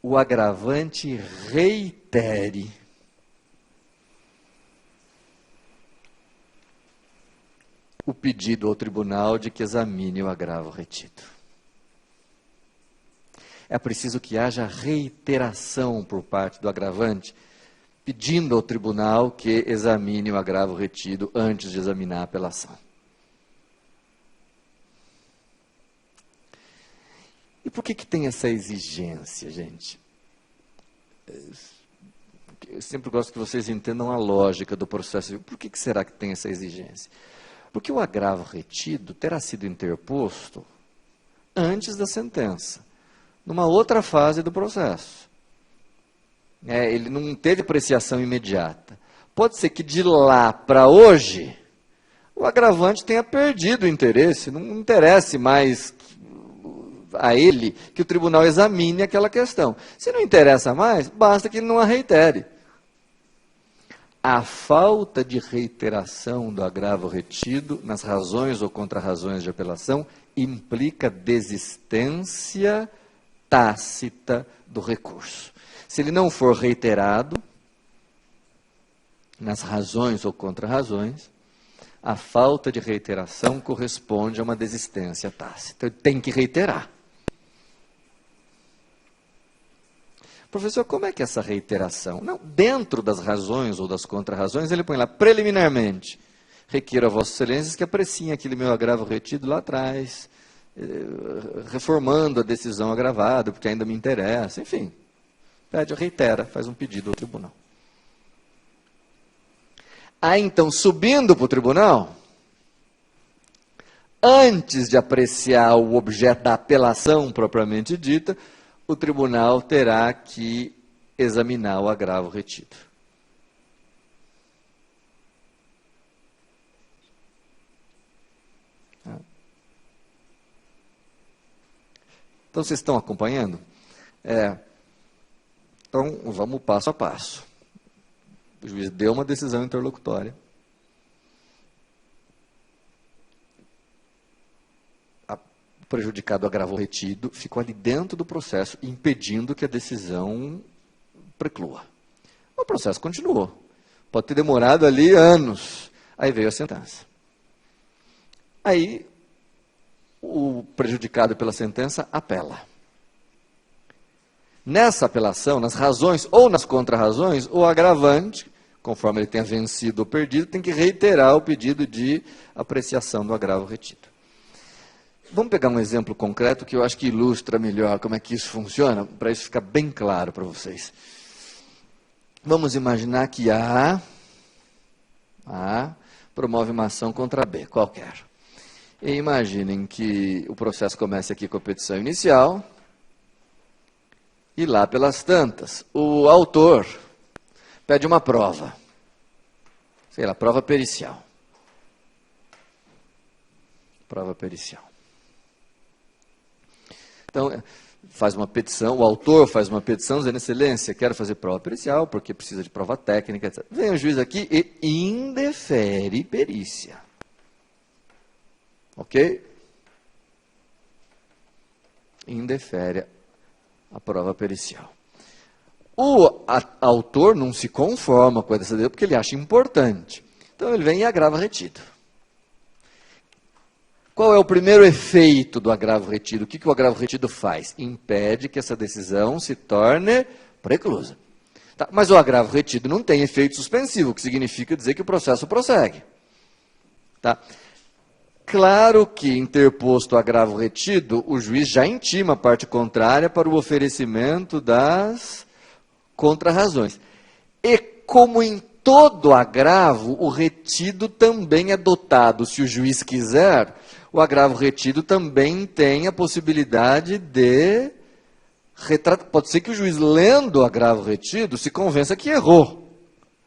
o agravante reitere o pedido ao tribunal de que examine o agravo retido. É preciso que haja reiteração por parte do agravante, pedindo ao tribunal que examine o agravo retido antes de examinar a apelação. E por que tem essa exigência, gente? Eu sempre gosto que vocês entendam a lógica do processo. Por que será que tem essa exigência? Porque o agravo retido terá sido interposto antes da sentença, numa outra fase do processo. Ele não teve apreciação imediata. Pode ser que de lá para hoje, o agravante tenha perdido o interesse, não interesse mais a ele que o tribunal examine aquela questão. Se não interessa mais, basta que ele não a reitere. A falta de reiteração do agravo retido nas razões ou contrarrazões de apelação implica desistência tácita do recurso. Se ele não for reiterado nas razões ou contrarrazões, a falta de reiteração corresponde a uma desistência tácita. Ele tem que reiterar. Professor, como é que é essa reiteração? Não, dentro das razões ou das contrarrazões, ele põe lá, preliminarmente, requeiro a Vossas Excelências que apreciem aquele meu agravo retido lá atrás, reformando a decisão agravada, porque ainda me interessa, enfim. Pede, reitera, faz um pedido ao tribunal. Aí, então, subindo para o tribunal, antes de apreciar o objeto da apelação propriamente dita, o tribunal terá que examinar o agravo retido. Então, vocês estão acompanhando? Então, vamos passo a passo. O juiz deu uma decisão interlocutória. O prejudicado agravou retido, ficou ali dentro do processo, impedindo que a decisão preclua. O processo continuou. Pode ter demorado ali anos. Aí veio a sentença. Aí, o o prejudicado pela sentença apela. Nessa apelação, nas razões ou nas contrarrazões, o agravante, conforme ele tenha vencido ou perdido, tem que reiterar o pedido de apreciação do agravo retido. Vamos pegar um exemplo concreto que eu acho que ilustra melhor como é que isso funciona, para isso ficar bem claro para vocês. Vamos imaginar que A promove uma ação contra B, qualquer. E imaginem que o processo começa aqui com a petição inicial, e lá pelas tantas, o autor pede uma prova, sei lá, prova pericial. Prova pericial. Então, faz uma petição, o autor faz uma petição dizendo, excelência, quero fazer prova pericial, porque precisa de prova técnica, etc. Vem o juiz aqui e indefere perícia. Ok? Indefere a prova pericial. O autor não se conforma com essa decisão porque ele acha importante. Então ele vem e agrava retido. Qual é o primeiro efeito do agravo retido? O que o agravo retido faz? Impede que essa decisão se torne preclusa. Tá, mas o agravo retido não tem efeito suspensivo, o que significa dizer que o processo prossegue. Tá? Claro que, interposto o agravo retido, o juiz já intima a parte contrária para o oferecimento das contrarrazões. E como em todo agravo, o retido também é dotado, se o juiz quiser, o agravo retido também tem a possibilidade de retratar. Pode ser que o juiz, lendo o agravo retido, se convença que errou.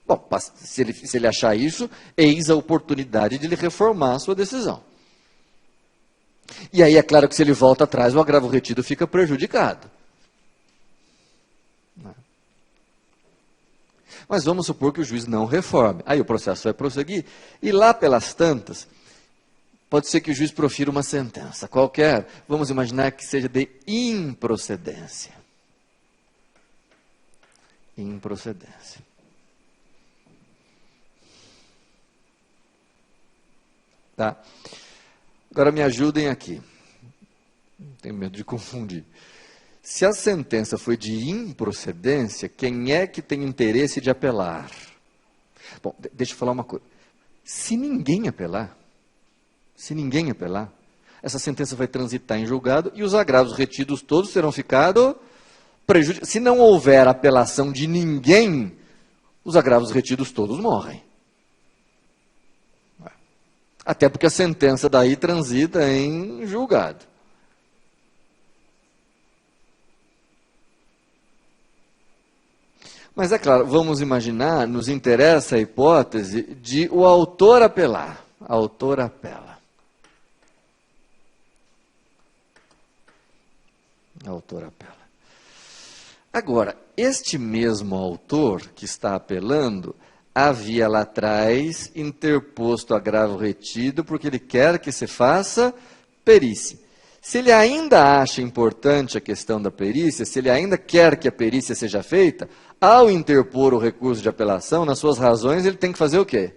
Bom, se ele achar isso, eis a oportunidade de ele reformar a sua decisão. E aí é claro que se ele volta atrás, o agravo retido fica prejudicado. Mas vamos supor que o juiz não reforme. Aí o processo vai prosseguir. E lá pelas tantas, pode ser que o juiz profira uma sentença qualquer. Vamos imaginar que seja de improcedência. Improcedência. Tá? Agora me ajudem aqui. Não tenho medo de confundir. Se a sentença foi de improcedência, quem é que tem interesse de apelar? Bom, deixa eu falar uma coisa. Se ninguém apelar, essa sentença vai transitar em julgado e os agravos retidos todos terão ficado prejudicados. Se não houver apelação de ninguém, os agravos retidos todos morrem. Até porque a sentença daí transita em julgado. Mas é claro, vamos imaginar, nos interessa a hipótese de o autor apelar. O autor apela. O autor apela. Agora, este mesmo autor que está apelando, havia lá atrás interposto agravo retido porque ele quer que se faça perícia. Se ele ainda acha importante a questão da perícia, se ele ainda quer que a perícia seja feita, ao interpor o recurso de apelação, nas suas razões, ele tem que fazer o quê?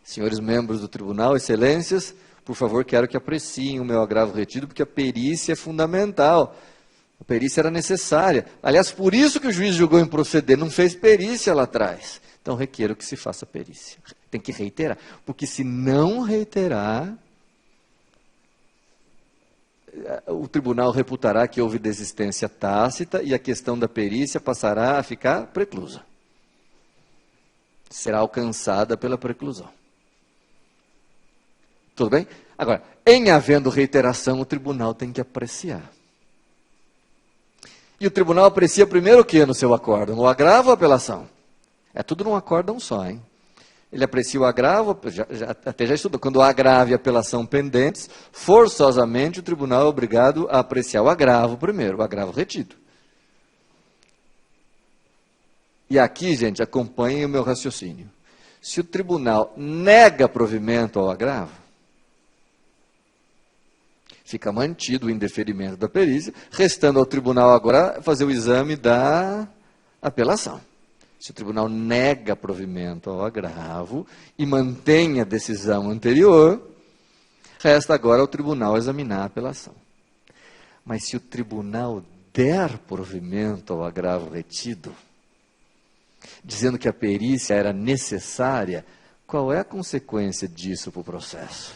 Senhores membros do tribunal, excelências, por favor, quero que apreciem o meu agravo retido, porque a perícia é fundamental. A perícia era necessária. Aliás, por isso que o juiz julgou improceder, não fez perícia lá atrás. Então, requeiro que se faça perícia. Tem que reiterar, porque se não reiterar, o tribunal reputará que houve desistência tácita e a questão da perícia passará a ficar preclusa. Será alcançada pela preclusão. Tudo bem? Agora, em havendo reiteração, o tribunal tem que apreciar. E o tribunal aprecia primeiro o que no seu acórdão? O agravo ou a apelação? É tudo num acórdão só, hein? Ele aprecia o agravo, até já estudou, quando há agravo e apelação pendentes, forçosamente o tribunal é obrigado a apreciar o agravo primeiro, o agravo retido. E aqui, gente, acompanhem o meu raciocínio. Se o tribunal nega provimento ao agravo, fica mantido o indeferimento da perícia, restando ao tribunal agora fazer o exame da apelação. Se o tribunal nega provimento ao agravo e mantém a decisão anterior, Resta agora ao tribunal examinar a apelação. Mas se o tribunal der provimento ao agravo retido, dizendo que a perícia era necessária, qual é a consequência disso para o processo?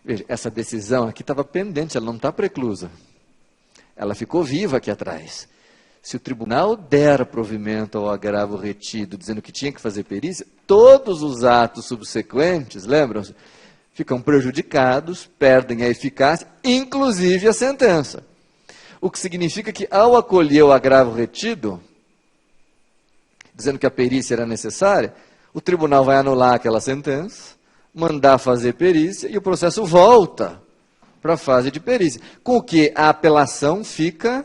Veja, essa decisão aqui estava pendente, ela não está preclusa. Ela ficou viva aqui atrás. Se o tribunal der provimento ao agravo retido, dizendo que tinha que fazer perícia, todos os atos subsequentes, lembram-se, ficam prejudicados, perdem a eficácia, inclusive a sentença. O que significa que, ao acolher o agravo retido, dizendo que a perícia era necessária, o tribunal vai anular aquela sentença, mandar fazer perícia e o processo volta para a fase de perícia, com o que a apelação fica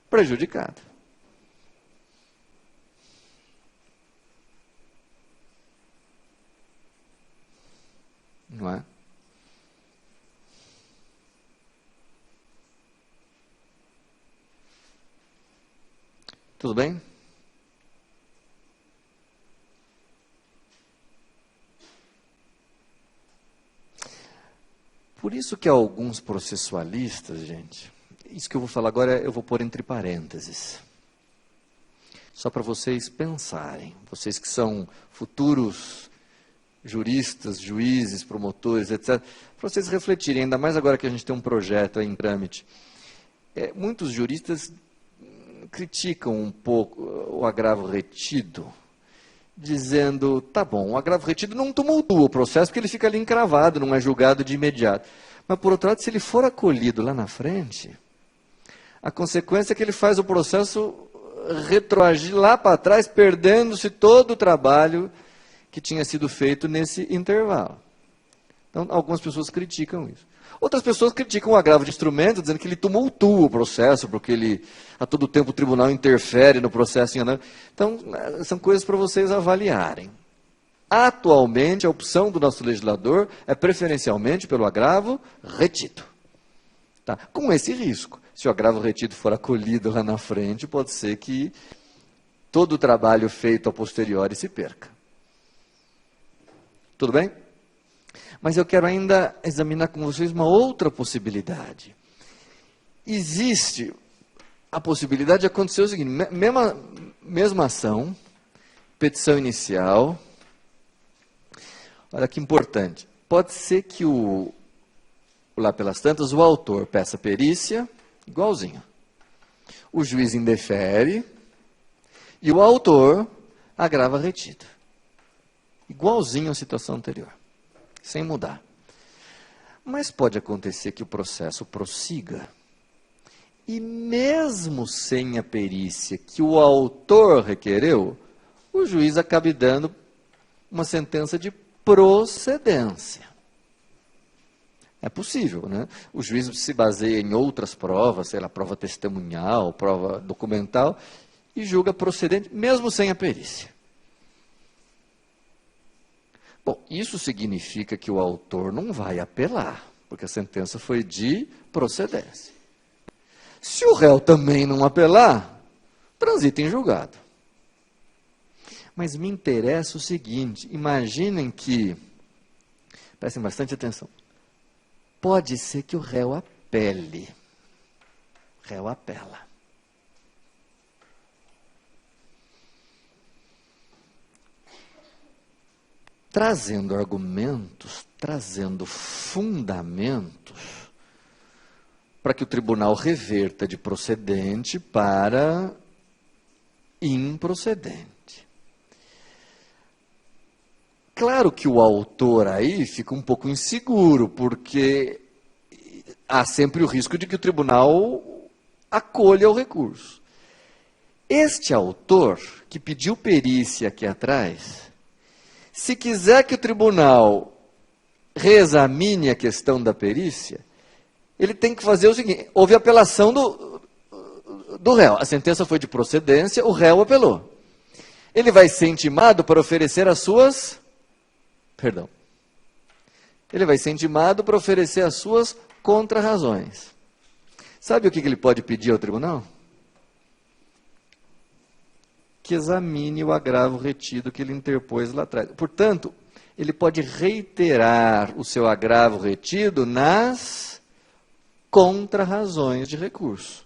prejudicada. Não é? Tudo bem? Por isso que alguns processualistas, gente, isso que eu vou falar agora eu vou pôr entre parênteses, só para vocês pensarem, vocês que são futuros juristas, juízes, promotores, etc., para vocês refletirem, ainda mais agora que a gente tem um projeto aí em trâmite. Muitos juristas criticam um pouco o agravo retido, dizendo, tá bom, o agravo retido não tumultua o processo, porque ele fica ali encravado, não é julgado de imediato. Mas, por outro lado, se ele for acolhido lá na frente, a consequência é que ele faz o processo retroagir lá para trás, perdendo-se todo o trabalho que tinha sido feito nesse intervalo. Então, algumas pessoas criticam isso. Outras pessoas criticam o agravo de instrumento, dizendo que ele tumultua o processo, porque ele, a todo tempo o tribunal interfere no processo. Então, são coisas para vocês avaliarem. Atualmente, a opção do nosso legislador é preferencialmente pelo agravo retido. Tá? Com esse risco. Se o agravo retido for acolhido lá na frente, pode ser que todo o trabalho feito a posteriori se perca. Tudo bem? Mas eu quero ainda examinar com vocês uma outra possibilidade. Existe a possibilidade de acontecer o seguinte, mesma ação, petição inicial, olha que importante, pode ser que lá pelas tantas, o autor peça perícia, igualzinho. O juiz indefere e o autor agrava retido. Igualzinho à situação anterior. Sem mudar. Mas pode acontecer que o processo prossiga e mesmo sem a perícia que o autor requereu, o juiz acabe dando uma sentença de procedência. É possível, né? O juiz se baseia em outras provas, sei lá, prova testemunhal, prova documental, e julga procedente, mesmo sem a perícia. Bom, isso significa que o autor não vai apelar, porque a sentença foi de procedência. Se o réu também não apelar, transita em julgado. Mas me interessa o seguinte, imaginem que, prestem bastante atenção, pode ser que o réu apele. O réu apela. Trazendo argumentos, trazendo fundamentos, para que o tribunal reverta de procedente para improcedente. Claro que o autor aí fica um pouco inseguro, porque há sempre o risco de que o tribunal acolha o recurso. Este autor, que pediu perícia aqui atrás, se quiser que o tribunal reexamine a questão da perícia, ele tem que fazer o seguinte, houve apelação do réu, a sentença foi de procedência, o réu apelou. Ele vai ser intimado para oferecer as suas... Ele vai ser intimado para oferecer as suas contrarrazões. Sabe o que ele pode pedir ao tribunal? Que examine o agravo retido que ele interpôs lá atrás. Portanto, ele pode reiterar o seu agravo retido nas contrarrazões de recurso.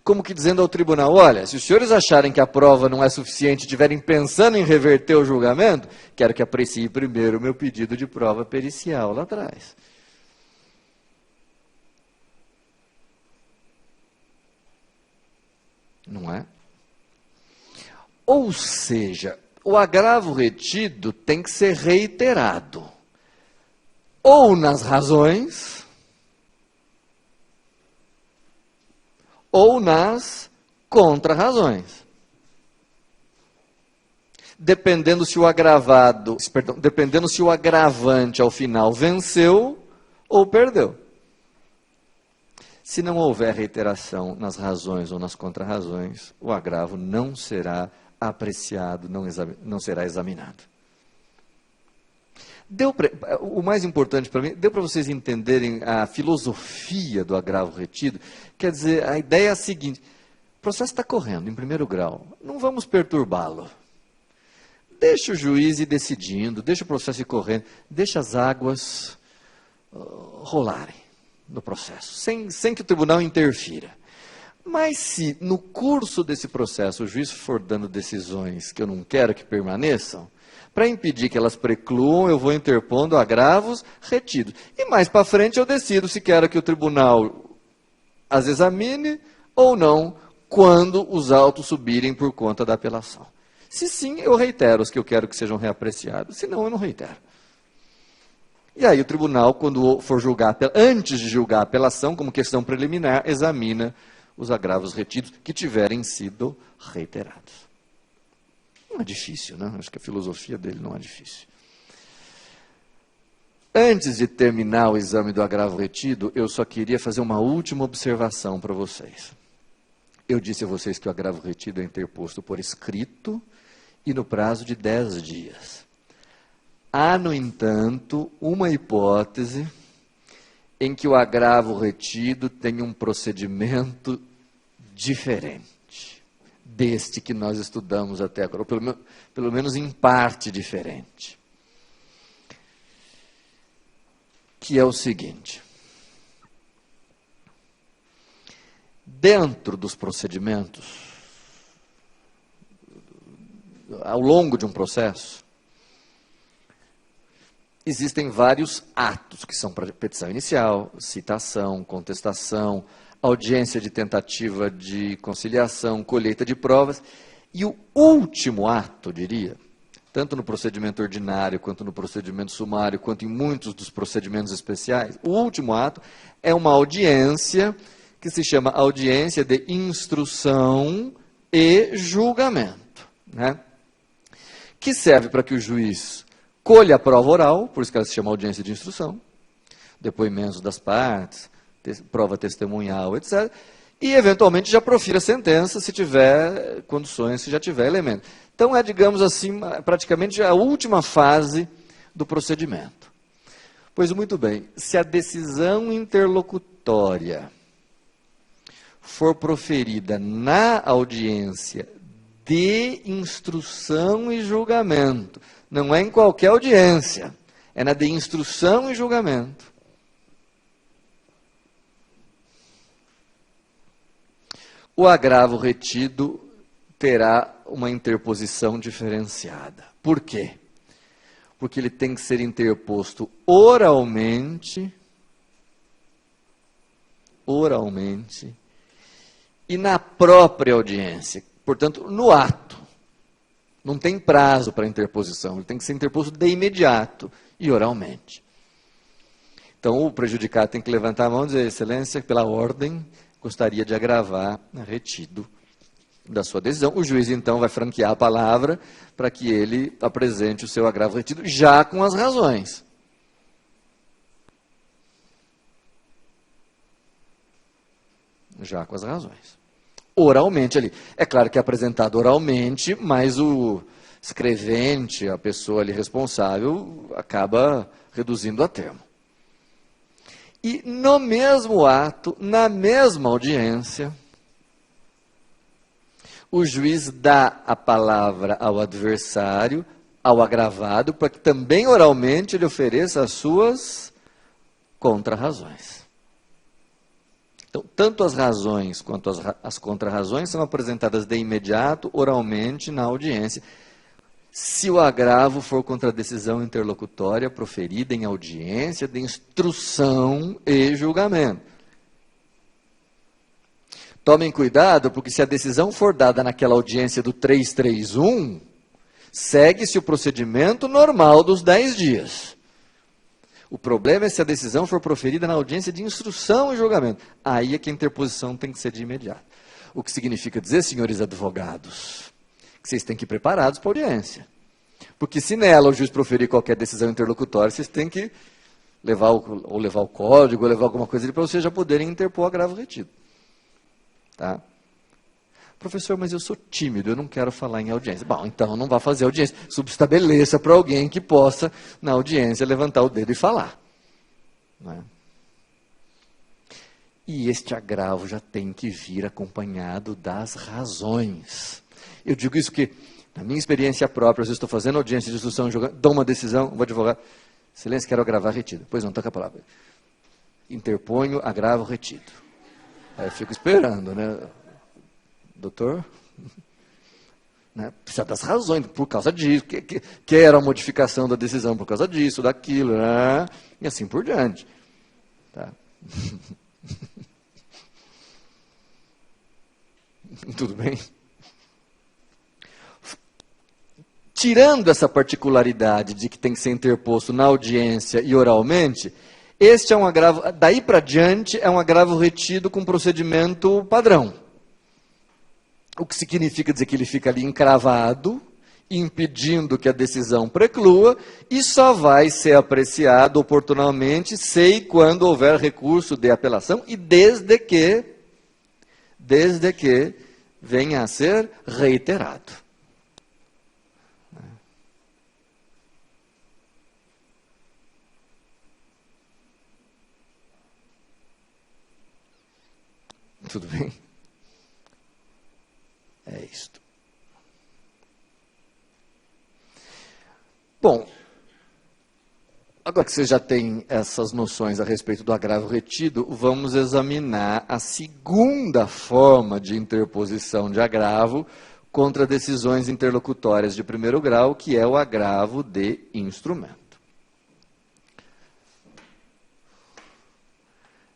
Como que dizendo ao tribunal, olha, se os senhores acharem que a prova não é suficiente e estiverem pensando em reverter o julgamento, quero que aprecie primeiro o meu pedido de prova pericial lá atrás. Não é? Ou seja, o agravo retido tem que ser reiterado, ou nas razões, ou nas contrarrazões. Dependendo se o agravante ao final venceu ou perdeu. Se não houver reiteração nas razões ou nas contrarrazões, o agravo não será apreciado, não será examinado. O mais importante para mim, deu para vocês entenderem a filosofia do agravo retido? Quer dizer, a ideia é a seguinte: o processo está correndo em primeiro grau, não vamos perturbá-lo. Deixa o juiz ir decidindo, deixa o processo ir correndo, deixa as águas rolarem no processo, sem que o tribunal interfira. Mas se no curso desse processo o juiz for dando decisões que eu não quero que permaneçam, para impedir que elas precluam, eu vou interpondo agravos retidos. E mais para frente eu decido se quero que o tribunal as examine ou não, quando os autos subirem por conta da apelação. Se sim, eu reitero os que eu quero que sejam reapreciados, se não, eu não reitero. E aí o tribunal, quando for julgar, antes de julgar a apelação, como questão preliminar, examina os agravos retidos que tiverem sido reiterados. Não é difícil, né? Acho que a filosofia dele não é difícil. Antes de terminar o exame do agravo retido, eu só queria fazer uma última observação para vocês. Eu disse a vocês que o agravo retido é interposto por escrito e no prazo de 10 dias. Há, no entanto, uma hipótese em que o agravo retido tem um procedimento diferente deste que nós estudamos até agora, ou pelo menos em parte diferente. Que é o seguinte: dentro dos procedimentos, ao longo de um processo, existem vários atos que são para petição inicial, citação, contestação, audiência de tentativa de conciliação, colheita de provas. E o último ato, diria, tanto no procedimento ordinário, quanto no procedimento sumário, quanto em muitos dos procedimentos especiais, o último ato é uma audiência que se chama audiência de instrução e julgamento, né? Que serve para que o juiz colha a prova oral, por isso que ela se chama audiência de instrução, depoimentos das partes, prova testemunhal, etc. E, eventualmente, já profira a sentença, se tiver condições, se já tiver elemento. Então, é, digamos assim, praticamente a última fase do procedimento. Pois, muito bem, se a decisão interlocutória for proferida na audiência de instrução e julgamento, não é em qualquer audiência, é na de instrução e julgamento, o agravo retido terá uma interposição diferenciada. Por quê? Porque ele tem que ser interposto oralmente e na própria audiência, portanto, no ato. Não tem prazo para interposição, ele tem que ser interposto de imediato e oralmente. Então, o prejudicado tem que levantar a mão e dizer: excelência, pela ordem, gostaria de agravar retido da sua decisão. O juiz, então, vai franquear a palavra para que ele apresente o seu agravo retido, já com as razões. Já com as razões. Oralmente ali. É claro que é apresentado oralmente, mas o escrevente, a pessoa ali responsável, acaba reduzindo a termo. E no mesmo ato, na mesma audiência, o juiz dá a palavra ao adversário ao agravado para que também oralmente ele ofereça as suas contrarrazões. Então, tanto as razões quanto as contrarrazões são apresentadas de imediato, oralmente, na audiência, se o agravo for contra a decisão interlocutória proferida em audiência de instrução e julgamento. Tomem cuidado, porque se a decisão for dada naquela audiência do 331, segue-se o procedimento normal dos 10 dias. O problema é se a decisão for proferida na audiência de instrução e julgamento. Aí é que a interposição tem que ser de imediato. O que significa dizer, senhores advogados, que vocês têm que ir preparados para a audiência. Porque se nela o juiz proferir qualquer decisão interlocutória, vocês têm que levar o código, ou levar alguma coisa ali para vocês já poderem interpor o agravo retido. Tá? Professor, mas eu sou tímido, eu não quero falar em audiência. Bom, então não vá fazer audiência. Subestabeleça para alguém que possa, na audiência, levantar o dedo e falar. Não é? E este agravo já tem que vir acompanhado das razões. Eu digo isso porque, na minha experiência própria, às vezes estou fazendo audiência de instrução, dou uma decisão, vou advogar, excelência, quero agravar retido. Pois não, toca a palavra. Interponho, agravo retido. Aí eu fico esperando, né? Doutor, né? Precisa das razões, por causa disso, quer a modificação da decisão por causa disso, daquilo, né? E assim por diante. Tá? Tudo bem? Tirando essa particularidade de que tem que ser interposto na audiência e oralmente, este é um agravo, daí para diante, é um agravo retido com procedimento padrão. O que significa dizer que ele fica ali encravado, impedindo que a decisão preclua, e só vai ser apreciado oportunamente se e quando houver recurso de apelação, e desde que venha a ser reiterado. Tudo bem? É isto. Bom, agora que você já tem essas noções a respeito do agravo retido, vamos examinar a segunda forma de interposição de agravo contra decisões interlocutórias de primeiro grau, que é o agravo de instrumento.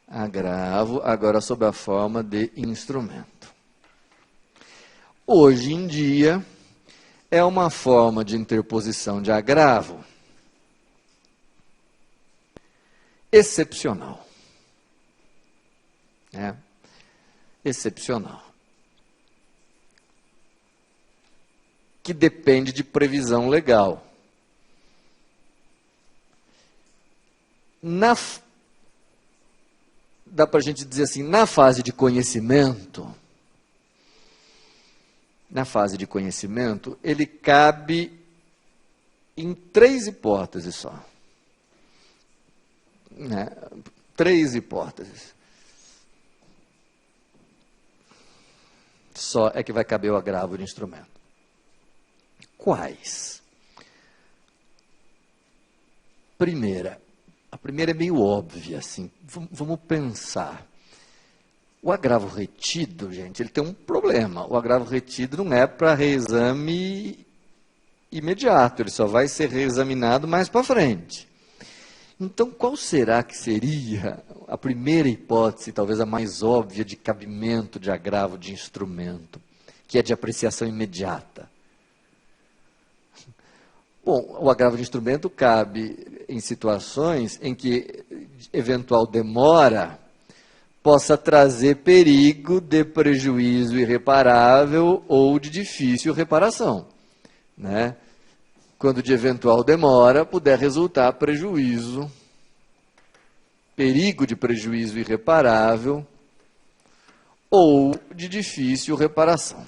Agravo, agora sob a forma de instrumento. Hoje em dia, é uma forma de interposição de agravo excepcional. Excepcional. Que depende de previsão legal. Dá para a gente dizer assim, na fase de conhecimento, ele cabe em 3 hipóteses só. 3 hipóteses. Só é que vai caber o agravo de instrumento. Quais? A primeira é meio óbvia, assim. Vamos pensar. O agravo retido, gente, ele tem um problema. O agravo retido não é para reexame imediato, ele só vai ser reexaminado mais para frente. Então, qual será que seria a primeira hipótese, talvez a mais óbvia, de cabimento de agravo de instrumento, que é de apreciação imediata? Bom, o agravo de instrumento cabe em situações em que eventual demora possa trazer perigo de prejuízo irreparável ou de difícil reparação, né? Quando de eventual demora puder resultar prejuízo, perigo de prejuízo irreparável ou de difícil reparação.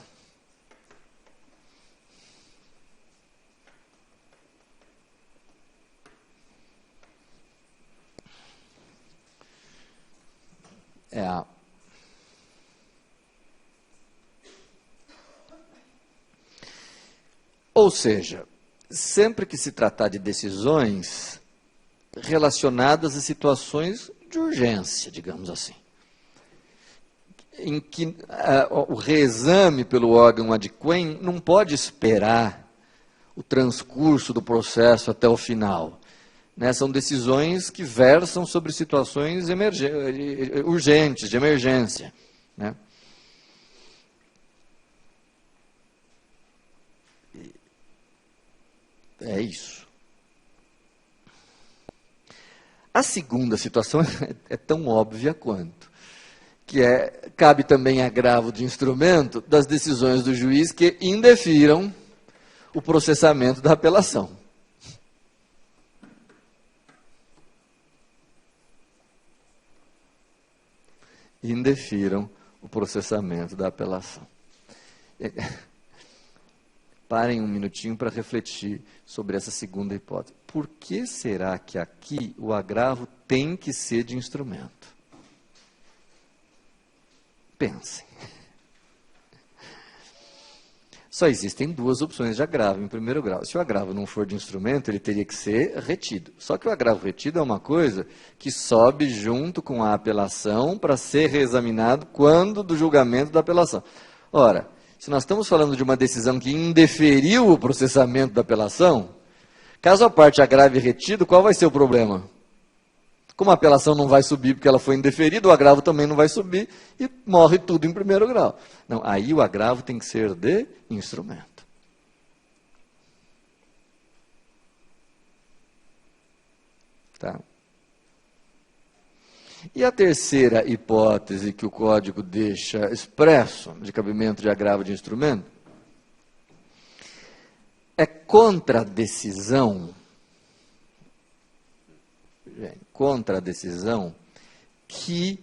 Ou seja, sempre que se tratar de decisões relacionadas a situações de urgência, digamos assim, em que o reexame pelo órgão adquém não pode esperar o transcurso do processo até o final. Né? São decisões que versam sobre situações urgentes, de emergência. Né? É isso. A segunda situação é tão óbvia quanto, que cabe também agravo de instrumento das decisões do juiz que indefiram o processamento da apelação. Indefiram o processamento da apelação. Parem um minutinho para refletir sobre essa segunda hipótese. Por que será que aqui o agravo tem que ser de instrumento? Pensem. Só existem duas opções de agravo em primeiro grau. Se o agravo não for de instrumento, ele teria que ser retido. Só que o agravo retido é uma coisa que sobe junto com a apelação para ser reexaminado quando do julgamento da apelação. Ora, se nós estamos falando de uma decisão que indeferiu o processamento da apelação, caso a parte agrave retido, qual vai ser o problema? Como a apelação não vai subir porque ela foi indeferida, o agravo também não vai subir e morre tudo em primeiro grau. Não, aí o agravo tem que ser de instrumento. Tá? E a terceira hipótese que o Código deixa expresso de cabimento de agravo de instrumento é contra a decisão que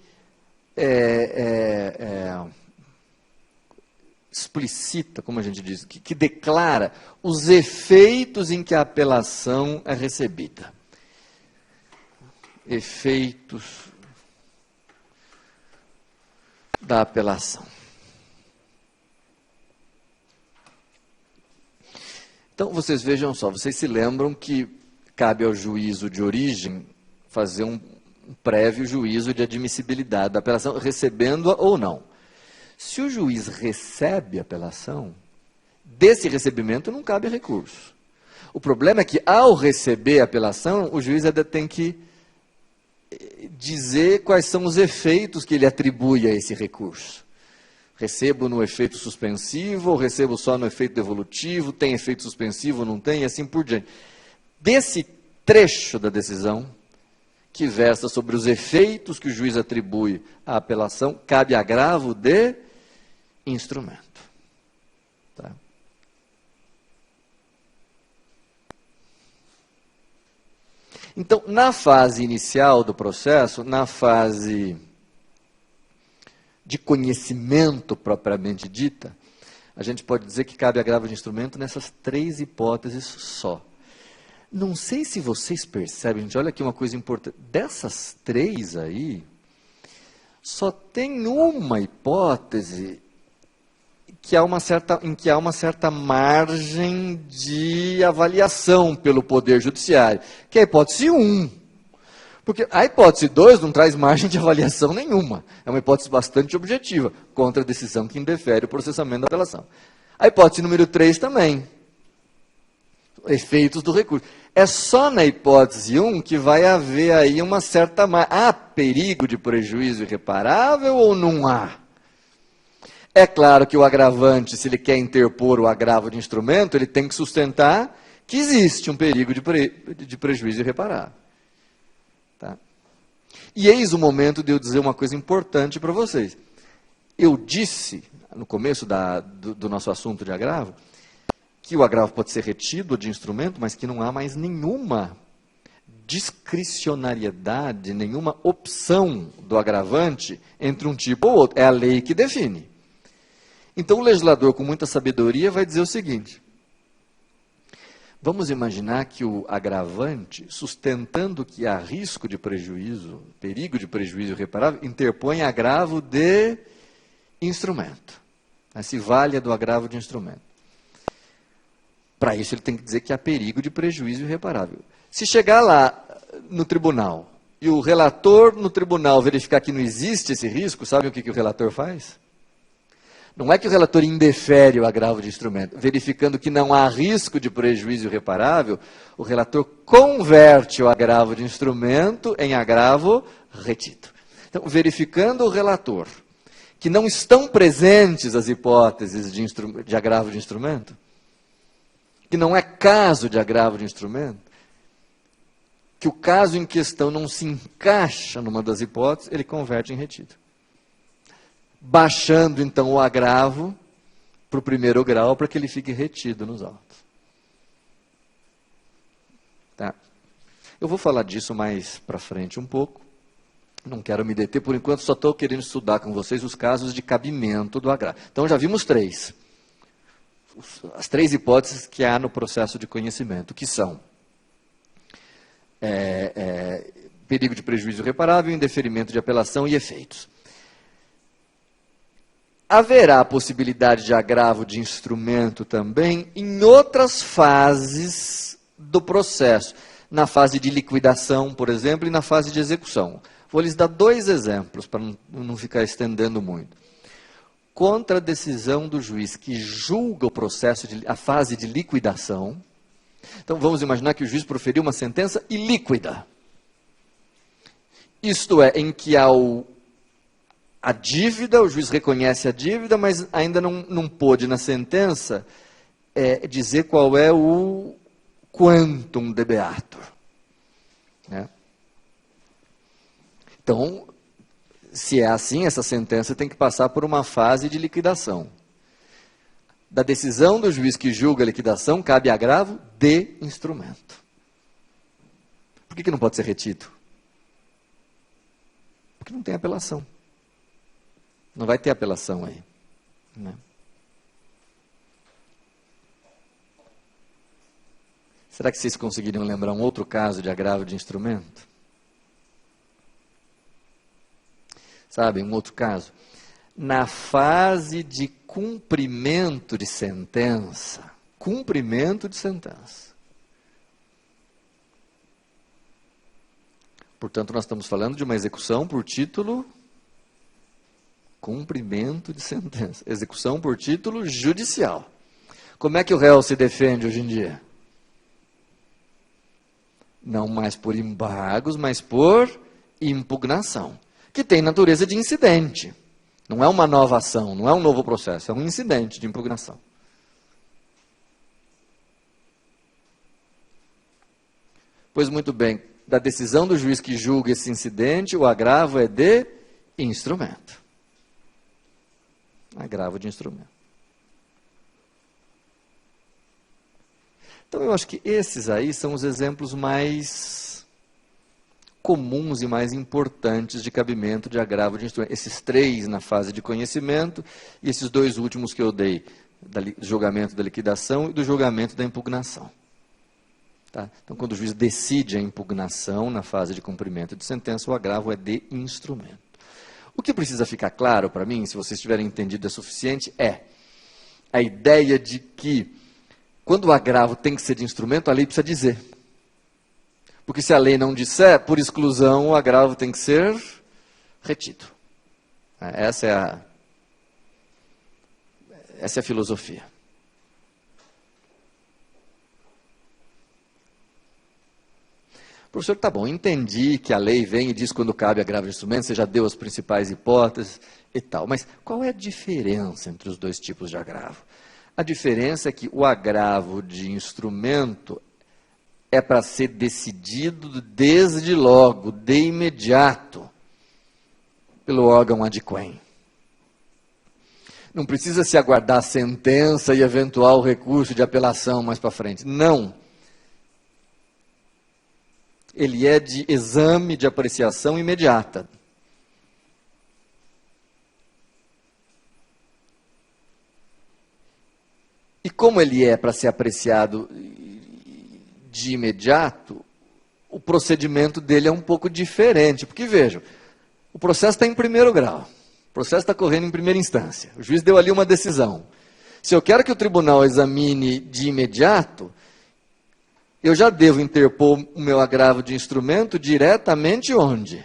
explicita, como a gente diz, que declara os efeitos em que a apelação é recebida. Efeitos da apelação. Então, vocês vejam só, vocês se lembram que cabe ao juízo de origem fazer um prévio juízo de admissibilidade da apelação, recebendo-a ou não. Se o juiz recebe a apelação, desse recebimento não cabe recurso. O problema é que, ao receber a apelação, o juiz ainda tem que dizer quais são os efeitos que ele atribui a esse recurso. Recebo no efeito suspensivo, ou recebo só no efeito devolutivo, tem efeito suspensivo, não tem, e assim por diante. Desse trecho da decisão, que versa sobre os efeitos que o juiz atribui à apelação, cabe agravo de instrumento. Tá? Então, na fase inicial do processo, na fase de conhecimento propriamente dita, a gente pode dizer que cabe agravo de instrumento nessas três hipóteses só. Não sei se vocês percebem, gente, olha aqui uma coisa importante. Dessas três aí, só tem uma hipótese em que há uma certa margem de avaliação pelo Poder Judiciário, que é a hipótese 1. Porque a hipótese 2 não traz margem de avaliação nenhuma. É uma hipótese bastante objetiva, contra a decisão que indefere o processamento da apelação. A hipótese número 3 também. Efeitos do recurso. É só na hipótese 1 que vai haver aí uma certa margem. Há perigo de prejuízo irreparável ou não há? É claro que o agravante, se ele quer interpor o agravo de instrumento, ele tem que sustentar que existe um perigo de prejuízo irreparável. Tá? E eis o momento de eu dizer uma coisa importante para vocês. Eu disse, no começo do nosso assunto de agravo, que o agravo pode ser retido de instrumento, mas que não há mais nenhuma discricionariedade, nenhuma opção do agravante entre um tipo ou outro. É a lei que define. Então o legislador, com muita sabedoria, vai dizer o seguinte: vamos imaginar que o agravante, sustentando que há risco de prejuízo, perigo de prejuízo irreparável, interpõe agravo de instrumento. Se valha do agravo de instrumento. Para isso ele tem que dizer que há perigo de prejuízo irreparável. Se chegar lá no tribunal e o relator no tribunal verificar que não existe esse risco, sabe o que o relator faz? Não é que o relator indefere o agravo de instrumento. Verificando que não há risco de prejuízo irreparável, o relator converte o agravo de instrumento em agravo retido. Então, verificando o relator que não estão presentes as hipóteses de agravo de instrumento, que não é caso de agravo de instrumento, que o caso em questão não se encaixa numa das hipóteses, ele converte em retido. Baixando, então, o agravo para o primeiro grau, para que ele fique retido nos autos. Tá? Eu vou falar disso mais para frente um pouco. Não quero me deter, por enquanto só estou querendo estudar com vocês os casos de cabimento do agravo. Então, já vimos 3. As 3 hipóteses que há no processo de conhecimento, que são perigo de prejuízo irreparável, indeferimento de apelação e efeitos. Haverá possibilidade de agravo de instrumento também em outras fases do processo. Na fase de liquidação, por exemplo, e na fase de execução. Vou lhes dar 2 exemplos, para não ficar estendendo muito. Contra a decisão do juiz que julga o processo, a fase de liquidação. Então, vamos imaginar que o juiz proferiu uma sentença ilíquida. Isto é, em que há a dívida, o juiz reconhece a dívida, mas ainda não pôde na sentença dizer qual é o quantum debeatur. Né? Então, se é assim, essa sentença tem que passar por uma fase de liquidação. Da decisão do juiz que julga a liquidação, cabe agravo de instrumento. Por que não pode ser retido? Porque não tem apelação. Não vai ter apelação aí. Né? Será que vocês conseguiriam lembrar um outro caso de agravo de instrumento? Sabe, um outro caso? Na fase de cumprimento de sentença. Cumprimento de sentença. Portanto, nós estamos falando de uma execução por título cumprimento de sentença. Execução por título judicial. Como é que o réu se defende hoje em dia? Não mais por embargos, mas por impugnação. Que tem natureza de incidente. Não é uma nova ação, não é um novo processo, é um incidente de impugnação. Pois muito bem, da decisão do juiz que julga esse incidente, o agravo é de instrumento. Agravo de instrumento. Então, eu acho que esses aí são os exemplos mais comuns e mais importantes de cabimento de agravo de instrumento. Esses 3 na fase de conhecimento e esses 2 últimos que eu dei, do julgamento da liquidação e do julgamento da impugnação. Tá? Então, quando o juiz decide a impugnação na fase de cumprimento de sentença, o agravo é de instrumento. O que precisa ficar claro para mim, se vocês tiverem entendido é suficiente, é a ideia de que, quando o agravo tem que ser de instrumento, a lei precisa dizer. Porque se a lei não disser, por exclusão, o agravo tem que ser retido. Essa é a filosofia. Professor, tá bom, entendi que a lei vem e diz quando cabe agravo de instrumento, você já deu as principais hipóteses e tal, mas qual é a diferença entre os 2 tipos de agravo? A diferença é que o agravo de instrumento é para ser decidido desde logo, de imediato, pelo órgão adquém. Não precisa se aguardar a sentença e eventual recurso de apelação mais para frente. Não. Ele é de exame de apreciação imediata. E como ele é para ser apreciado de imediato, o procedimento dele é um pouco diferente. Porque, vejam, o processo está em primeiro grau. O processo está correndo em primeira instância. O juiz deu ali uma decisão. Se eu quero que o tribunal examine de imediato, eu já devo interpor o meu agravo de instrumento diretamente onde?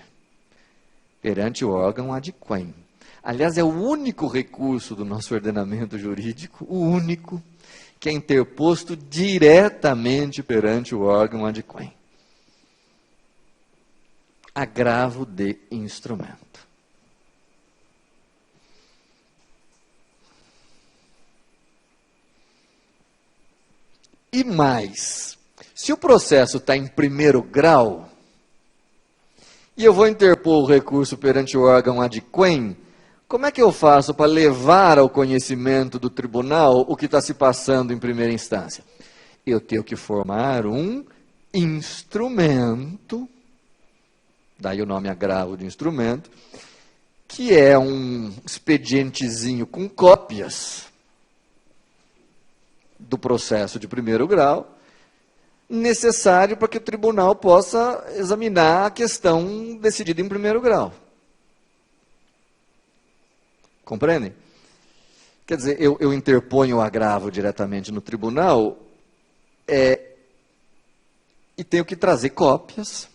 Perante o órgão ad quem. Aliás, é o único recurso do nosso ordenamento jurídico, o único, que é interposto diretamente perante o órgão ad quem. Agravo de instrumento. E mais, se o processo está em primeiro grau, e eu vou interpor o recurso perante o órgão ad quem, como é que eu faço para levar ao conhecimento do tribunal o que está se passando em primeira instância? Eu tenho que formar um instrumento, daí o nome agravo de instrumento, que é um expedientezinho com cópias do processo de primeiro grau, necessário para que o tribunal possa examinar a questão decidida em primeiro grau. Compreendem? Quer dizer, eu interponho o agravo diretamente no tribunal e tenho que trazer cópias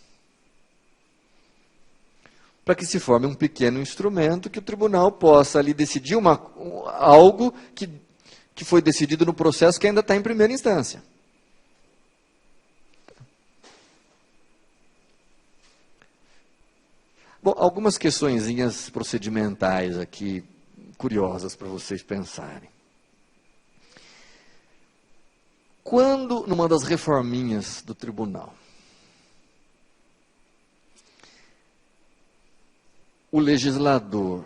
para que se forme um pequeno instrumento que o tribunal possa ali decidir algo que foi decidido no processo que ainda está em primeira instância. Bom, algumas questõezinhas procedimentais aqui, curiosas para vocês pensarem. Quando, numa das reforminhas do tribunal, o legislador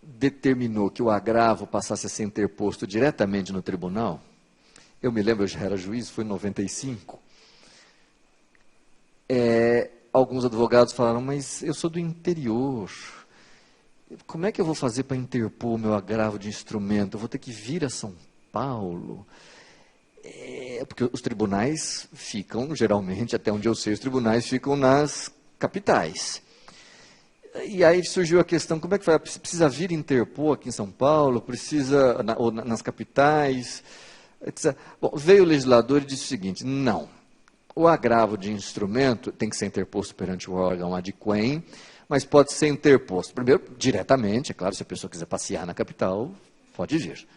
determinou que o agravo passasse a ser interposto diretamente no tribunal, eu me lembro, eu já era juiz, foi em 95, alguns advogados falaram, mas eu sou do interior, como é que eu vou fazer para interpor o meu agravo de instrumento? Eu vou ter que vir a São Paulo? Porque os tribunais ficam, geralmente, até onde eu sei, os tribunais ficam nas capitais. E aí surgiu a questão, como é que faz? Precisa vir interpor aqui em São Paulo? Precisa, ou nas capitais? Etc. Bom, veio o legislador e disse o seguinte, não, o agravo de instrumento tem que ser interposto perante o órgão ad quem, mas pode ser interposto, primeiro, diretamente, é claro, se a pessoa quiser passear na capital, pode vir.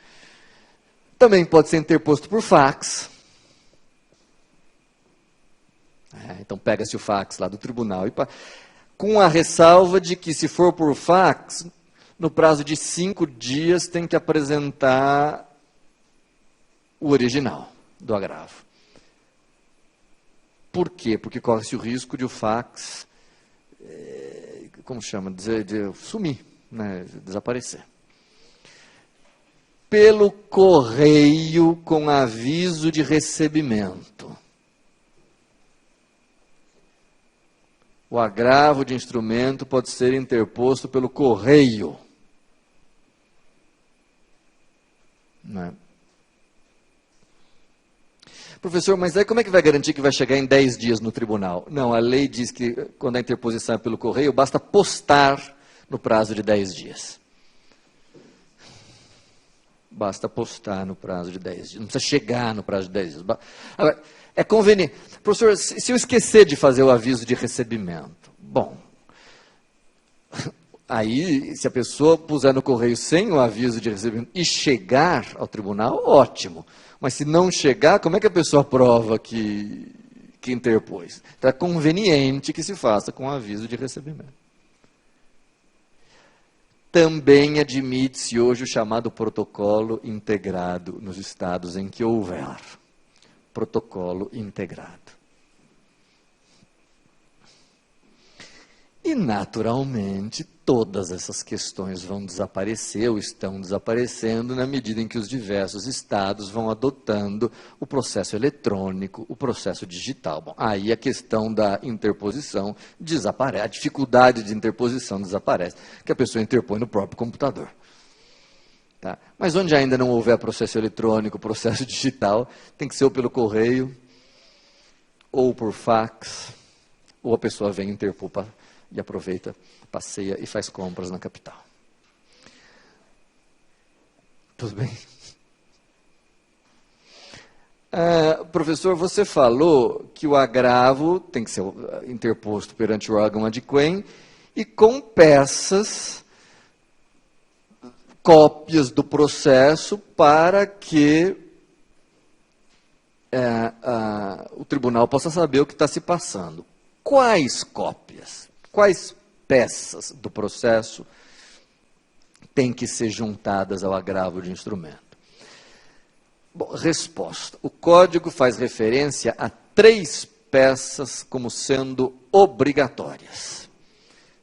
Também pode ser interposto por fax. Então pega-se o fax lá do tribunal, com a ressalva de que se for por fax, no prazo de 5 dias tem que apresentar o original do agravo. Por quê? Porque corre-se o risco de o fax, como chama, de sumir, né, desaparecer. Pelo correio com aviso de recebimento. O agravo de instrumento pode ser interposto pelo correio. Não é? Professor, mas aí como é que vai garantir que vai chegar em 10 dias no tribunal? Não, a lei diz que quando a interposição é pelo correio, basta postar no prazo de 10 dias. Basta postar no prazo de 10 dias. Não precisa chegar no prazo de 10 dias. Agora, é conveniente. Professor, se eu esquecer de fazer o aviso de recebimento, bom, aí se a pessoa puser no correio sem o aviso de recebimento e chegar ao tribunal, ótimo. Mas se não chegar, como é que a pessoa prova que interpôs? Então é conveniente que se faça com o aviso de recebimento. Também admite-se hoje o chamado protocolo integrado nos estados em que houver. Protocolo integrado. E, naturalmente, todas essas questões vão desaparecer ou estão desaparecendo na medida em que os diversos estados vão adotando o processo eletrônico, o processo digital. Bom, aí a questão da interposição desaparece, a dificuldade de interposição desaparece, que a pessoa interpõe no próprio computador. Tá? Mas onde ainda não houver processo eletrônico, processo digital, tem que ser ou pelo correio, ou por fax, ou a pessoa vem interpor e aproveita, passeia e faz compras na capital. Tudo bem? Professor, você falou que o agravo tem que ser interposto perante o órgão adquém e com peças, cópias do processo para que o tribunal possa saber o que está se passando. Quais cópias, quais peças do processo têm que ser juntadas ao agravo de instrumento? Bom, resposta. O código faz referência a 3 peças como sendo obrigatórias.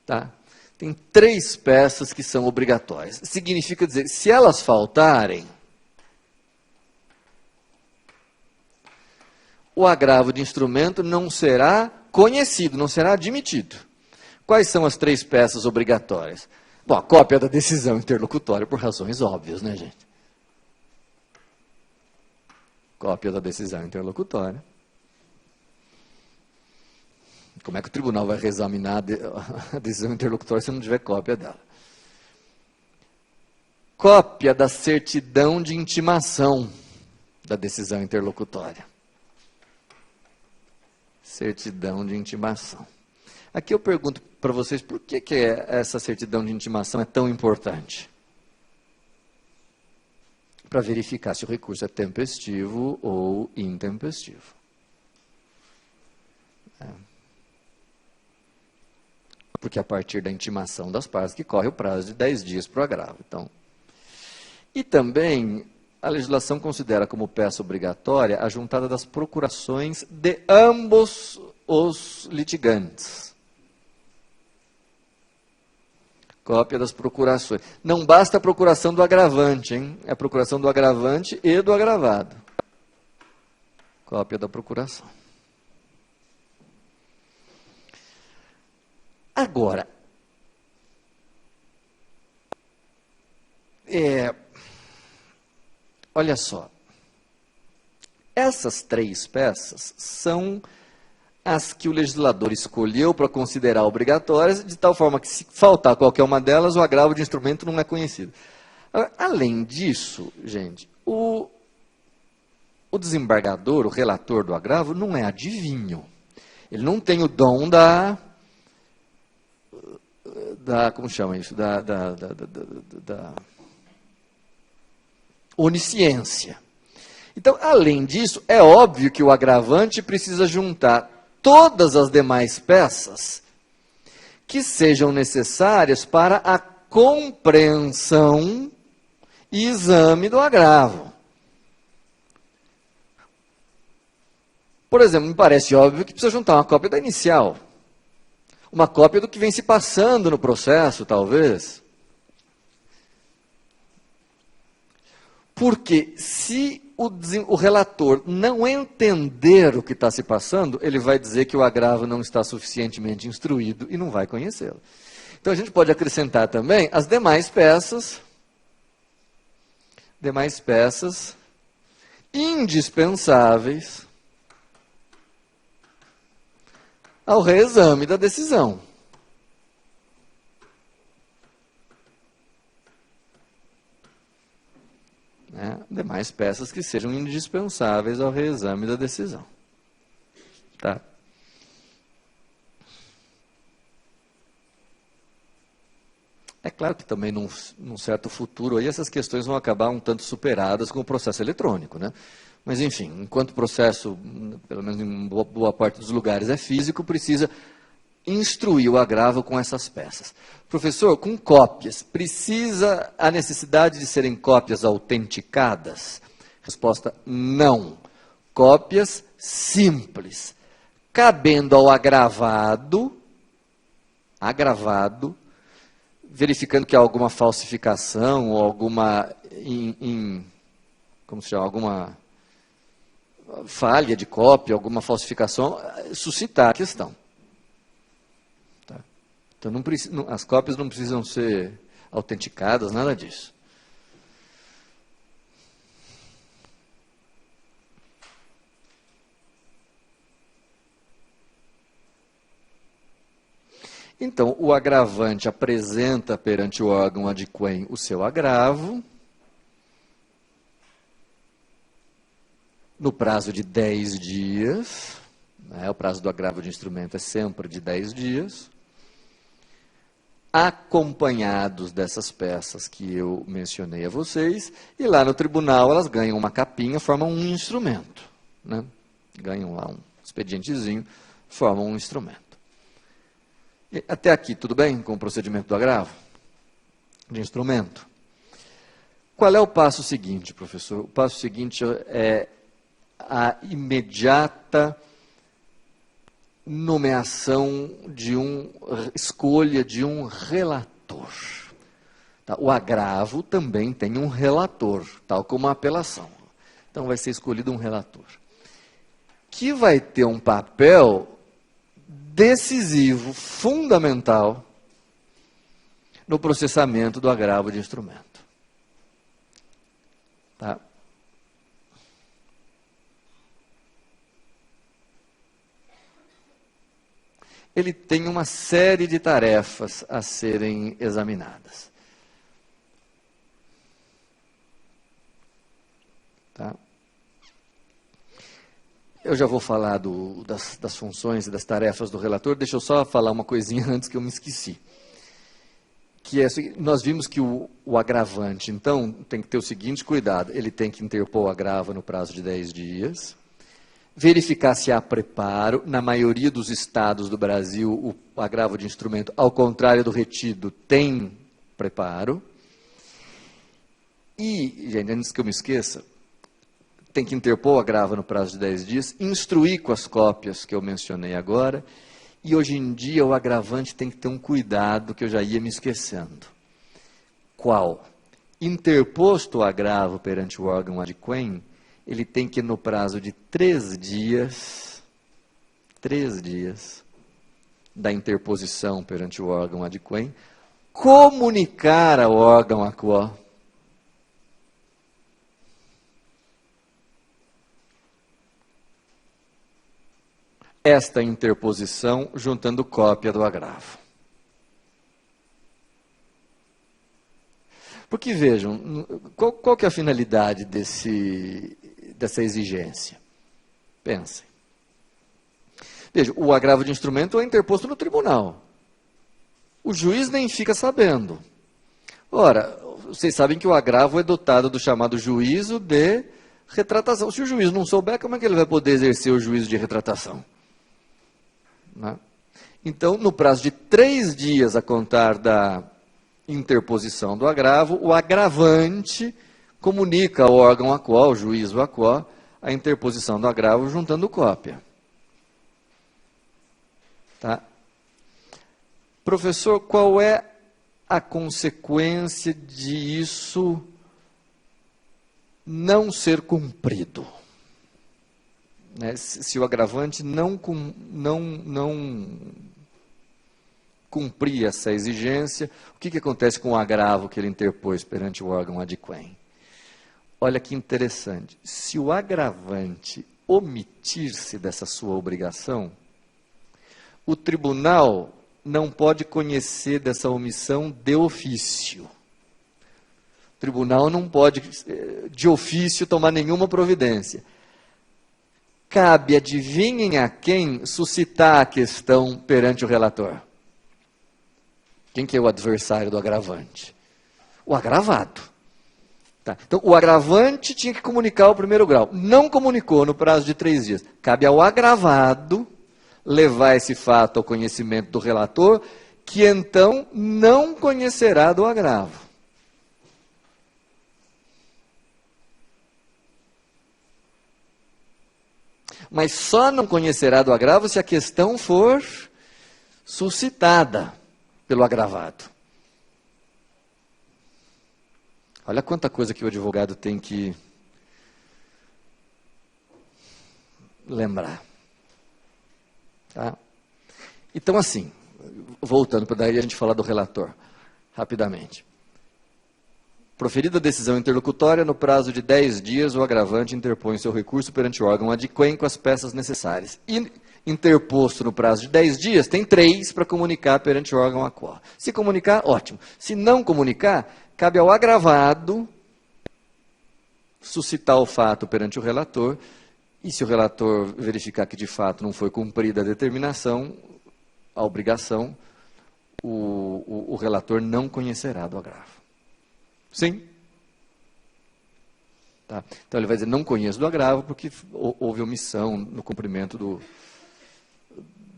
Tá? Tem 3 peças que são obrigatórias. Significa dizer, se elas faltarem, o agravo de instrumento não será conhecido, não será admitido. Quais são as 3 peças obrigatórias? Bom, a cópia da decisão interlocutória, por razões óbvias, né, gente? Cópia da decisão interlocutória. Como é que o tribunal vai reexaminar a decisão interlocutória se não tiver cópia dela? Cópia da certidão de intimação da decisão interlocutória. Certidão de intimação. Aqui eu pergunto para vocês por que essa certidão de intimação é tão importante? Para verificar se o recurso é tempestivo ou intempestivo. Porque a partir da intimação das partes que corre o prazo de 10 dias para o agravo. Então, e também a legislação considera como peça obrigatória a juntada das procurações de ambos os litigantes. Cópia das procurações. Não basta a procuração do agravante, hein? É a procuração do agravante e do agravado. Cópia da procuração. Agora, olha só. Essas 3 peças são as que o legislador escolheu para considerar obrigatórias, de tal forma que, se faltar qualquer uma delas, o agravo de instrumento não é conhecido. Além disso, gente, o desembargador, o relator do agravo, não é adivinho. Ele não tem o dom como chama isso? Da onisciência. Então, além disso, é óbvio que o agravante precisa juntar todas as demais peças que sejam necessárias para a compreensão e exame do agravo. Por exemplo, me parece óbvio que precisa juntar uma cópia da inicial, uma cópia do que vem se passando no processo, talvez. Porque se o relator não entender o que está se passando, ele vai dizer que o agravo não está suficientemente instruído e não vai conhecê-lo. Então a gente pode acrescentar também as demais peças indispensáveis ao reexame da decisão. Demais peças que sejam indispensáveis ao reexame da decisão. Tá? É claro que também, num certo futuro, aí essas questões vão acabar um tanto superadas com o processo eletrônico, né? Mas, enfim, enquanto o processo, pelo menos em boa parte dos lugares, é físico, precisa instruir o agravo com essas peças. Professor, com cópias, precisa a necessidade de serem cópias autenticadas? Resposta, não. Cópias simples, cabendo ao agravado, verificando que há alguma falsificação ou alguma, como se chama, alguma falha de cópia, alguma falsificação, suscitar a questão. Então, as cópias não precisam ser autenticadas, nada disso. Então, o agravante apresenta perante o órgão adquém o seu agravo. no prazo de 10 dias, né, o prazo do agravo de instrumento é sempre de 10 dias, acompanhados dessas peças que eu mencionei a vocês, e lá no tribunal elas ganham uma capinha, formam um instrumento, né? Ganham lá um expedientezinho, formam um instrumento. E até aqui, tudo bem com o procedimento do agravo de instrumento? Qual é o passo seguinte, professor? O passo seguinte é a imediata nomeação escolha de um relator. Tá? O agravo também tem um relator, tal como a apelação. Então vai ser escolhido um relator, que vai ter um papel decisivo, fundamental, no processamento do agravo de instrumento. Tá? Ele tem uma série de tarefas a serem examinadas. Tá? Eu já vou falar das funções e das tarefas do relator, deixa eu só falar uma coisinha antes que eu me esqueci. Que é, nós vimos que o agravante, então, tem que ter o seguinte cuidado, ele tem que interpor o agravo no prazo de 10 dias, verificar se há preparo. Na maioria dos estados do Brasil, o agravo de instrumento, ao contrário do retido, tem preparo. E, gente, antes que eu me esqueça, tem que interpor o agravo no prazo de 10 dias, instruir com as cópias que eu mencionei agora, e hoje em dia o agravante tem que ter um cuidado que eu já ia me esquecendo. Qual? Interposto o agravo perante o órgão adquém, ele tem que, no prazo de 3 dias da interposição perante o órgão adquém, comunicar ao órgão aquó esta interposição, juntando cópia do agravo. Porque, vejam, qual que é a finalidade dessa exigência? Pensem. Veja, o agravo de instrumento é interposto no tribunal. O juiz nem fica sabendo. Ora, vocês sabem que o agravo é dotado do chamado juízo de retratação. Se o juiz não souber, como é que ele vai poder exercer o juízo de retratação? Né? Então, no prazo de 3 dias a contar da interposição do agravo, o agravante comunica ao órgão aquó, ao juízo aquó, a interposição do agravo juntando cópia. Tá? Professor, qual é a consequência de isso não ser cumprido? Né? Se o agravante não cumprir essa exigência, o que acontece com o agravo que ele interpôs perante o órgão adquém? Olha que interessante. Se o agravante omitir-se dessa sua obrigação, o tribunal não pode conhecer dessa omissão de ofício. O tribunal não pode, de ofício, tomar nenhuma providência. Cabe, adivinhem a quem, suscitar a questão perante o relator. Quem que é o adversário do agravante? O agravado. Tá. Então, o agravante tinha que comunicar ao primeiro grau. Não comunicou no prazo de 3 dias. Cabe ao agravado levar esse fato ao conhecimento do relator, que então não conhecerá do agravo. Mas só não conhecerá do agravo se a questão for suscitada pelo agravado. Olha quanta coisa que o advogado tem que lembrar. Tá? Então, assim, voltando para daí a gente falar do relator, rapidamente. Proferida a decisão interlocutória, no prazo de 10 dias, o agravante interpõe seu recurso perante o órgão adquém com as peças necessárias. E, interposto no prazo de 10 dias, tem 3 para comunicar perante o órgão aquó. Se comunicar, ótimo. Se não comunicar, cabe ao agravado suscitar o fato perante o relator, E se o relator verificar que de fato não foi cumprida a determinação, a obrigação, o relator não conhecerá do agravo. Sim? Tá. Então ele vai dizer, não conheço do agravo porque houve omissão no cumprimento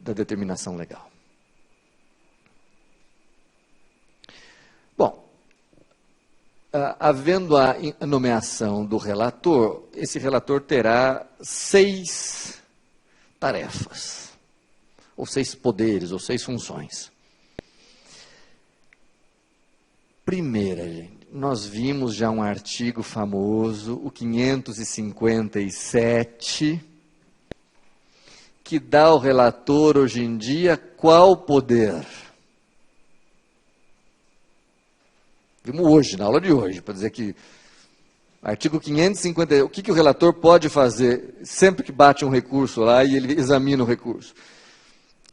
da determinação legal. Bom, havendo a nomeação do relator, esse relator terá 6 tarefas, ou 6 poderes, ou 6 funções. Primeira, gente, nós vimos já um artigo famoso, o 557, que dá ao relator hoje em dia qual poder? Vimos hoje, na aula de hoje, para dizer que artigo 550, o que o relator pode fazer sempre que bate um recurso lá e ele examina o recurso?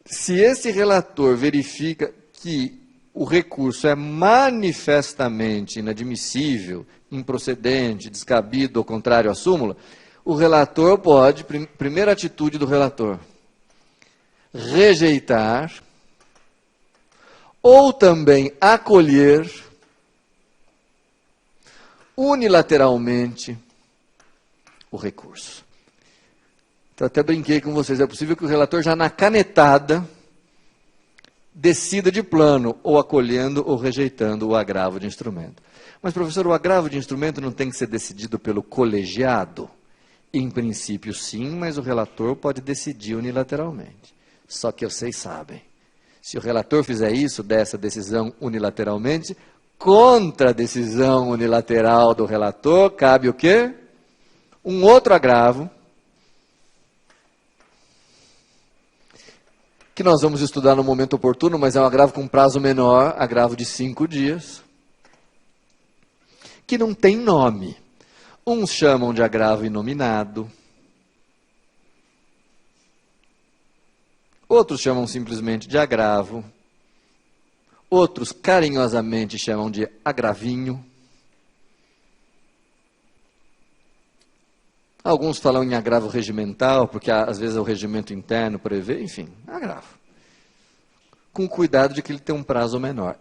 Se esse relator verifica que o recurso é manifestamente inadmissível, improcedente, descabido ou contrário à súmula, o relator pode, primeira atitude do relator, rejeitar ou também acolher unilateralmente o recurso. Então, até brinquei com vocês, é possível que o relator já na canetada decida de plano, ou acolhendo ou rejeitando o agravo de instrumento. Mas, professor, o agravo de instrumento não tem que ser decidido pelo colegiado? Em princípio, sim, mas o relator pode decidir unilateralmente. Só que vocês sabem, se o relator fizer isso, dessa decisão unilateralmente, contra a decisão unilateral do relator, cabe o quê? Um outro agravo, que nós vamos estudar no momento oportuno, mas é um agravo com prazo menor, agravo de 5 dias, que não tem nome. Uns chamam de agravo inominado, outros chamam simplesmente de agravo, outros carinhosamente chamam de agravinho, alguns falam em agravo regimental, porque às vezes o regimento interno prevê, enfim, agravo. Com cuidado de que ele tem um prazo menor.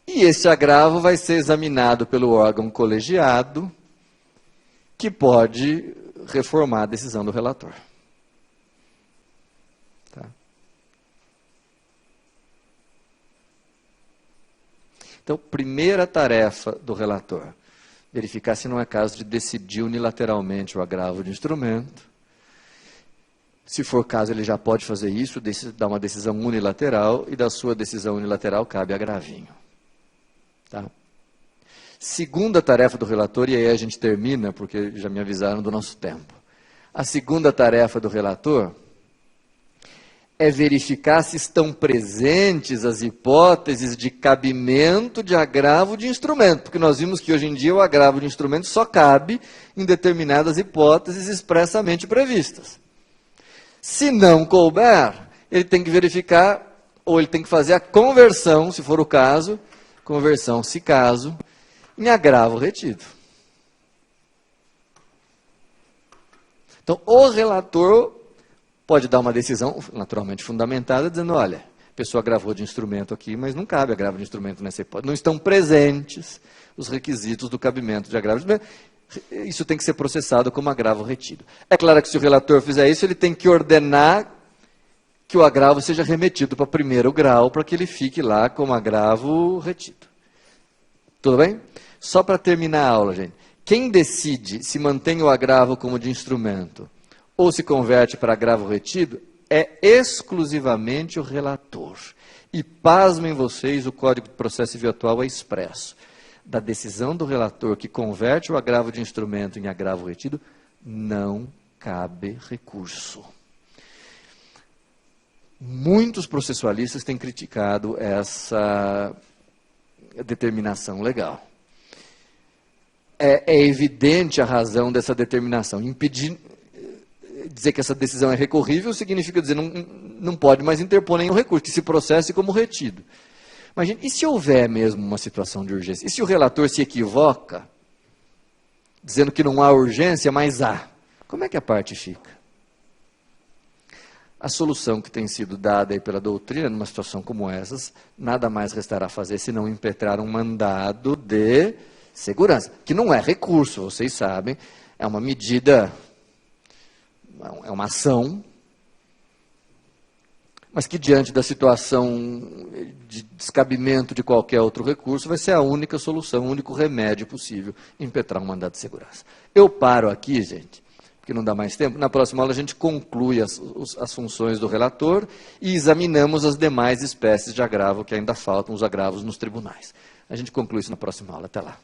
E esse agravo vai ser examinado pelo órgão colegiado, que pode reformar a decisão do relator. Tá? Então, primeira tarefa do relator, verificar se não é caso de decidir unilateralmente o agravo de instrumento. Se for caso, ele já pode fazer isso, dar uma decisão unilateral, e da sua decisão unilateral cabe agravinho. Tá? Segunda tarefa do relator, e aí a gente termina, porque já me avisaram do nosso tempo. A segunda tarefa do relator é verificar se estão presentes as hipóteses de cabimento de agravo de instrumento, porque nós vimos que hoje em dia o agravo de instrumento só cabe em determinadas hipóteses expressamente previstas. Se não couber, ele tem que verificar, ou ele tem que fazer a conversão, se for o caso, conversão, se caso, em agravo retido. Então, o relator pode dar uma decisão, naturalmente fundamentada, dizendo, olha, a pessoa agravou de instrumento aqui, mas não cabe agravo de instrumento nessa hipótese. Não estão presentes os requisitos do cabimento de agravo de instrumento. Isso tem que ser processado como agravo retido. É claro que se o relator fizer isso, ele tem que ordenar que o agravo seja remetido para primeiro grau, para que ele fique lá como agravo retido. Tudo bem? Só para terminar a aula, gente. Quem decide se mantém o agravo como de instrumento ou se converte para agravo retido é exclusivamente o relator. E pasmem vocês, o Código de Processo Civil atual é expresso. Da decisão do relator que converte o agravo de instrumento em agravo retido, não cabe recurso. Muitos processualistas têm criticado essa determinação legal. É evidente a razão dessa determinação. Dizer que essa decisão é recorrível significa dizer não pode mais interpor nenhum recurso, que se processe como retido. Imagina, e se houver mesmo uma situação de urgência? E se o relator se equivoca, dizendo que não há urgência, mas há? Como é que a parte fica? a solução que tem sido dada aí pela doutrina, numa situação como essas, nada mais restará fazer senão impetrar um mandado de segurança, que não é recurso, vocês sabem, é uma medida, é uma ação, mas que diante da situação de descabimento de qualquer outro recurso, vai ser a única solução, o único remédio possível, impetrar um mandado de segurança. Eu paro aqui, gente, porque não dá mais tempo. Na próxima aula a gente conclui as funções do relator e examinamos as demais espécies de agravo que ainda faltam, os agravos nos tribunais. A gente conclui isso na próxima aula. Até lá.